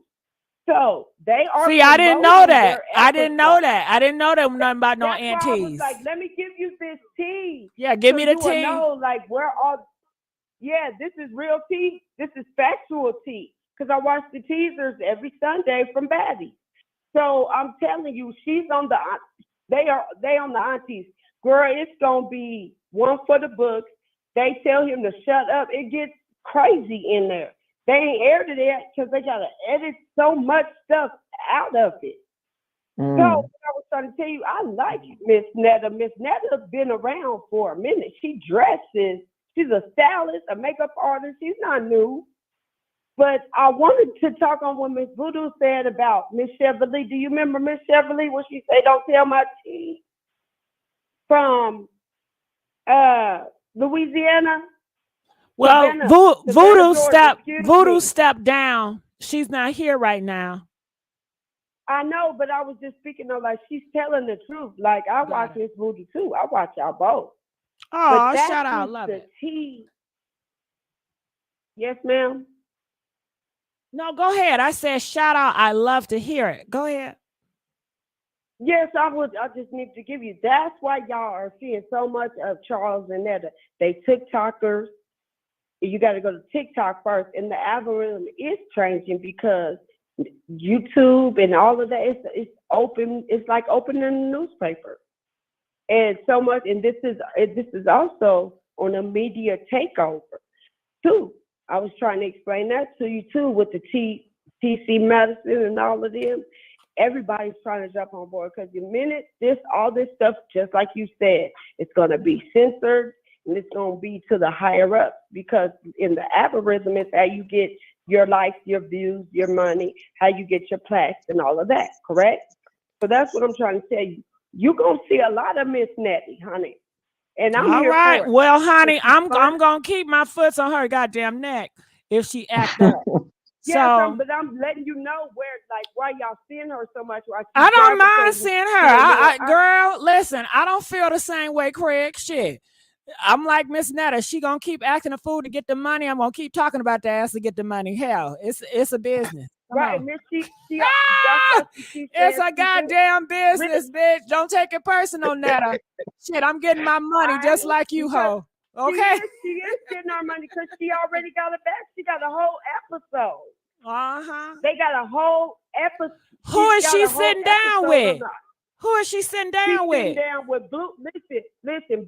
So they are. See, I didn't know promoting that. their I didn't know episode. that. I didn't know that nothing about no That's why I was aunties. like, let me give you this tea. Yeah, give so me the you will tea. know, like, where all. Yeah, this is real tea. This is factual tea. Because I watch the teasers every Sunday from Batty. So I'm telling you, she's on the. They on the aunties. Girl, it's gonna be one for the books. They tell him to shut up. It gets crazy in there. They ain't aired it yet because they gotta edit so much stuff out of it. So what I was trying to tell you, I like Miss Netta. Miss Netta's been around for a minute. She dresses. She's a stylist, a makeup artist. She's not new. But I wanted to talk on what Miss Voodoo said about Miss Chevrolet. Do you remember Miss Chevrolet when she said, "Don't tell my tea"? From Louisiana. Well, Savannah, Voodoo stepped down. She's not here right now. I know, but I was just speaking of, like, she's telling the truth. Like, I watch Miss Voodoo too. I watch y'all both. Oh, shout out, love it. Tea. Yes, ma'am. No, go ahead. I said shout out. I love to hear it. Go ahead. Yes, I would. I just need to give you. That's why y'all are seeing so much of Charles and Netta. They TikTokers. You got to go to TikTok first, and the algorithm is changing because YouTube and all of that. It's open. It's like opening a newspaper, and so much. And this is also on a media takeover too. I was trying to explain that to you too with the TC Madison and all of them. Everybody's trying to jump on board because the minute all this stuff, just like you said, it's going to be censored and it's going to be to the higher ups, because in the algorithm is how you get your likes, your views, your money, how you get your plaques and all of that, correct? So that's what I'm trying to tell you. You're going to see a lot of Miss Nettie, honey. And I'm all here right. for it. Well, honey, I'm gonna keep my foot on her goddamn neck if she act up. Yes, but I'm letting you know why y'all seeing her so much. I don't mind seeing her. Girl, listen, I don't feel the same way, Craig. Shit. I'm like Miss Netta. She gonna keep acting a fool to get the money. I'm gonna keep talking about the ass to get the money. Hell, it's a business. Right, Miss it's a goddamn business, bitch. Don't take it personal, Netta. Shit, I'm getting my money just like you, ho. Okay. She is getting our money because she already got it back. She got a whole episode. They got a whole episode. Who is she sitting down with? Who is she sitting down with? Sitting down with Listen,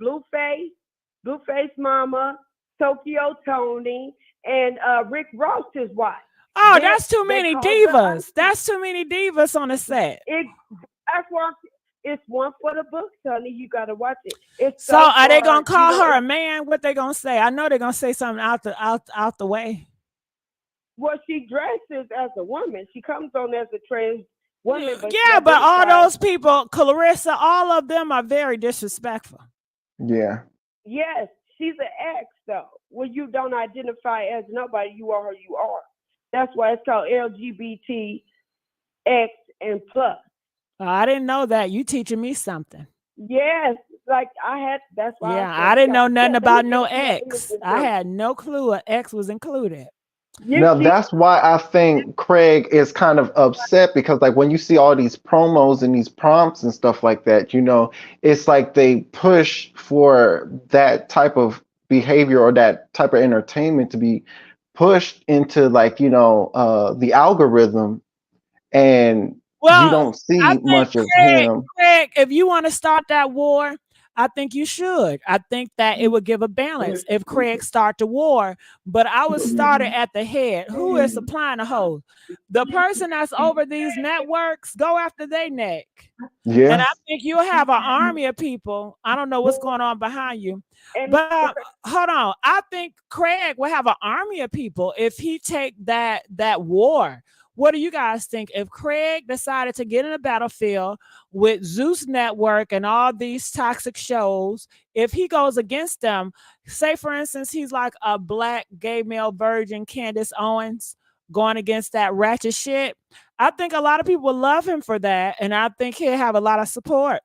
Blueface Mama, Tokyo Tony, and Rick Ross's wife. Oh, that's too many divas. That's too many divas on the set. That's why It's one for the books, honey. You gotta watch it. It's So are they gonna far, call her a man? What they gonna say? I know they're gonna say something out the way. Well, she dresses as a woman. She comes on as a trans woman, but yeah, but all those people, Clarissa, all of them are very disrespectful. Yeah. Yes, she's an X though. When you don't identify as nobody, you are who you are. That's why it's called LGBT X and plus. I didn't know that. You teaching me something. Yes, like I had. That's why. Yeah, I didn't know nothing about no X. I had no clue an X was included. Now that's why I think Craig is kind of upset because like when you see all these promos and these prompts and stuff like that, you know, it's like they push for that type of behavior or that type of entertainment to be pushed into like, you know, the algorithm, and you don't see much of him. Craig, if you want to start that war, I think you should. I think that it would give a balance if Craig start the war, but I would start it at the head. Who is supplying the hose? The person that's over these networks, go after their neck. Yeah. And I think you'll have an army of people. I don't know what's going on behind you, but hold on. I think Craig will have an army of people if he take that war. What do you guys think? If Craig decided to get in a battlefield with Zeus Network and all these toxic shows, if he goes against them, say for instance, he's like a black gay male virgin, Candace Owens, going against that ratchet shit, I think a lot of people love him for that. And I think he'll have a lot of support.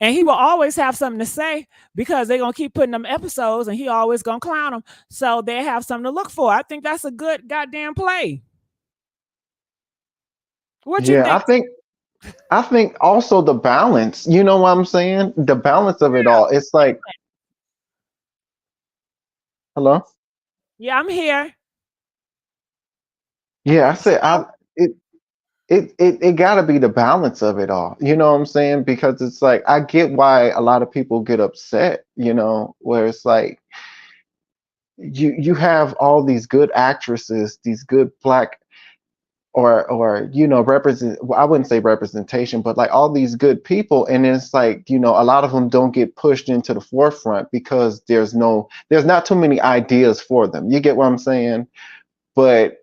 And he will always have something to say because they're going to keep putting them episodes and he always going to clown them. So they have something to look for. I think that's a good goddamn play. What you think? I think also the balance, you know what I'm saying? The balance of it all. It's like, hello? Yeah, I'm here. Yeah, I said it gotta be the balance of it all. You know what I'm saying? Because it's like I get why a lot of people get upset, you know, where it's like you have all these good actresses, these good black or you know I wouldn't say representation, but like all these good people, and it's like, you know, a lot of them don't get pushed into the forefront because there's not too many ideas for them. You get what I'm saying? But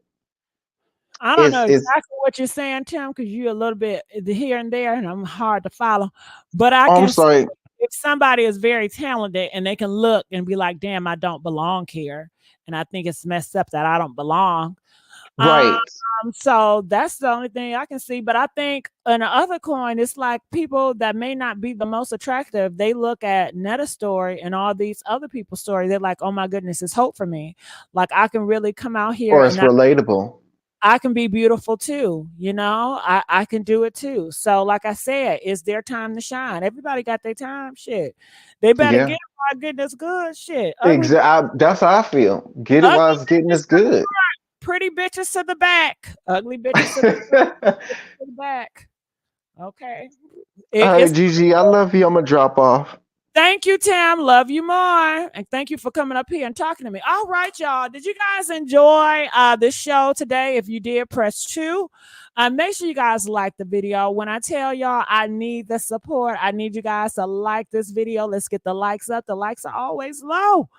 I don't know exactly what you're saying, Tim, because you're a little bit here and there, and I'm hard to follow. But I can say if somebody is very talented and they can look and be like, damn, I don't belong here. And I think it's messed up that I don't belong. Right. So that's the only thing I can see. But I think on the other coin, it's like people that may not be the most attractive. They look at Netta's story and all these other people's stories. They're like, oh my goodness, it's hope for me. Like I can really come out here. Or it's relatable. I can be beautiful too, you know, I can do it too. So like I said, it's their time to shine. Everybody got their time. Shit. They better get it while getting this good shit. Exactly. That's how I feel. Get it while it's getting this good. Pretty bitches to the back. Ugly bitches to the back. Okay. All right, Gigi, I love you. I'm gonna drop off. Thank you, Tim. Love you more. And thank you for coming up here and talking to me. All right, y'all. Did you guys enjoy this show today? If you did, press 2. Make sure you guys like the video. When I tell y'all I need the support, I need you guys to like this video. Let's get the likes up. The likes are always low.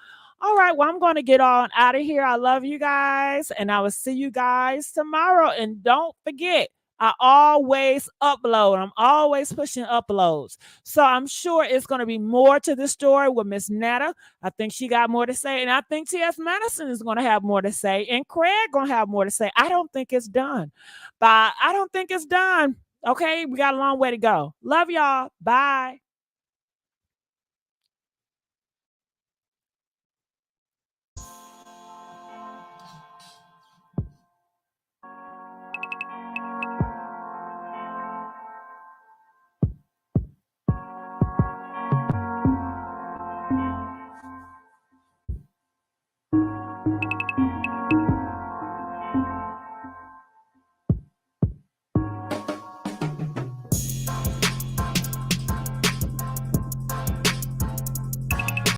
All right, well, I'm going to get on out of here. I love you guys, and I will see you guys tomorrow. And don't forget, I always upload. I'm always pushing uploads. So I'm sure it's going to be more to this story with Miss Netta. I think she got more to say. And I think T.S. Madison is going to have more to say. And Craig going to have more to say. I don't think it's done. But I don't think it's done. Okay, we got a long way to go. Love y'all. Bye.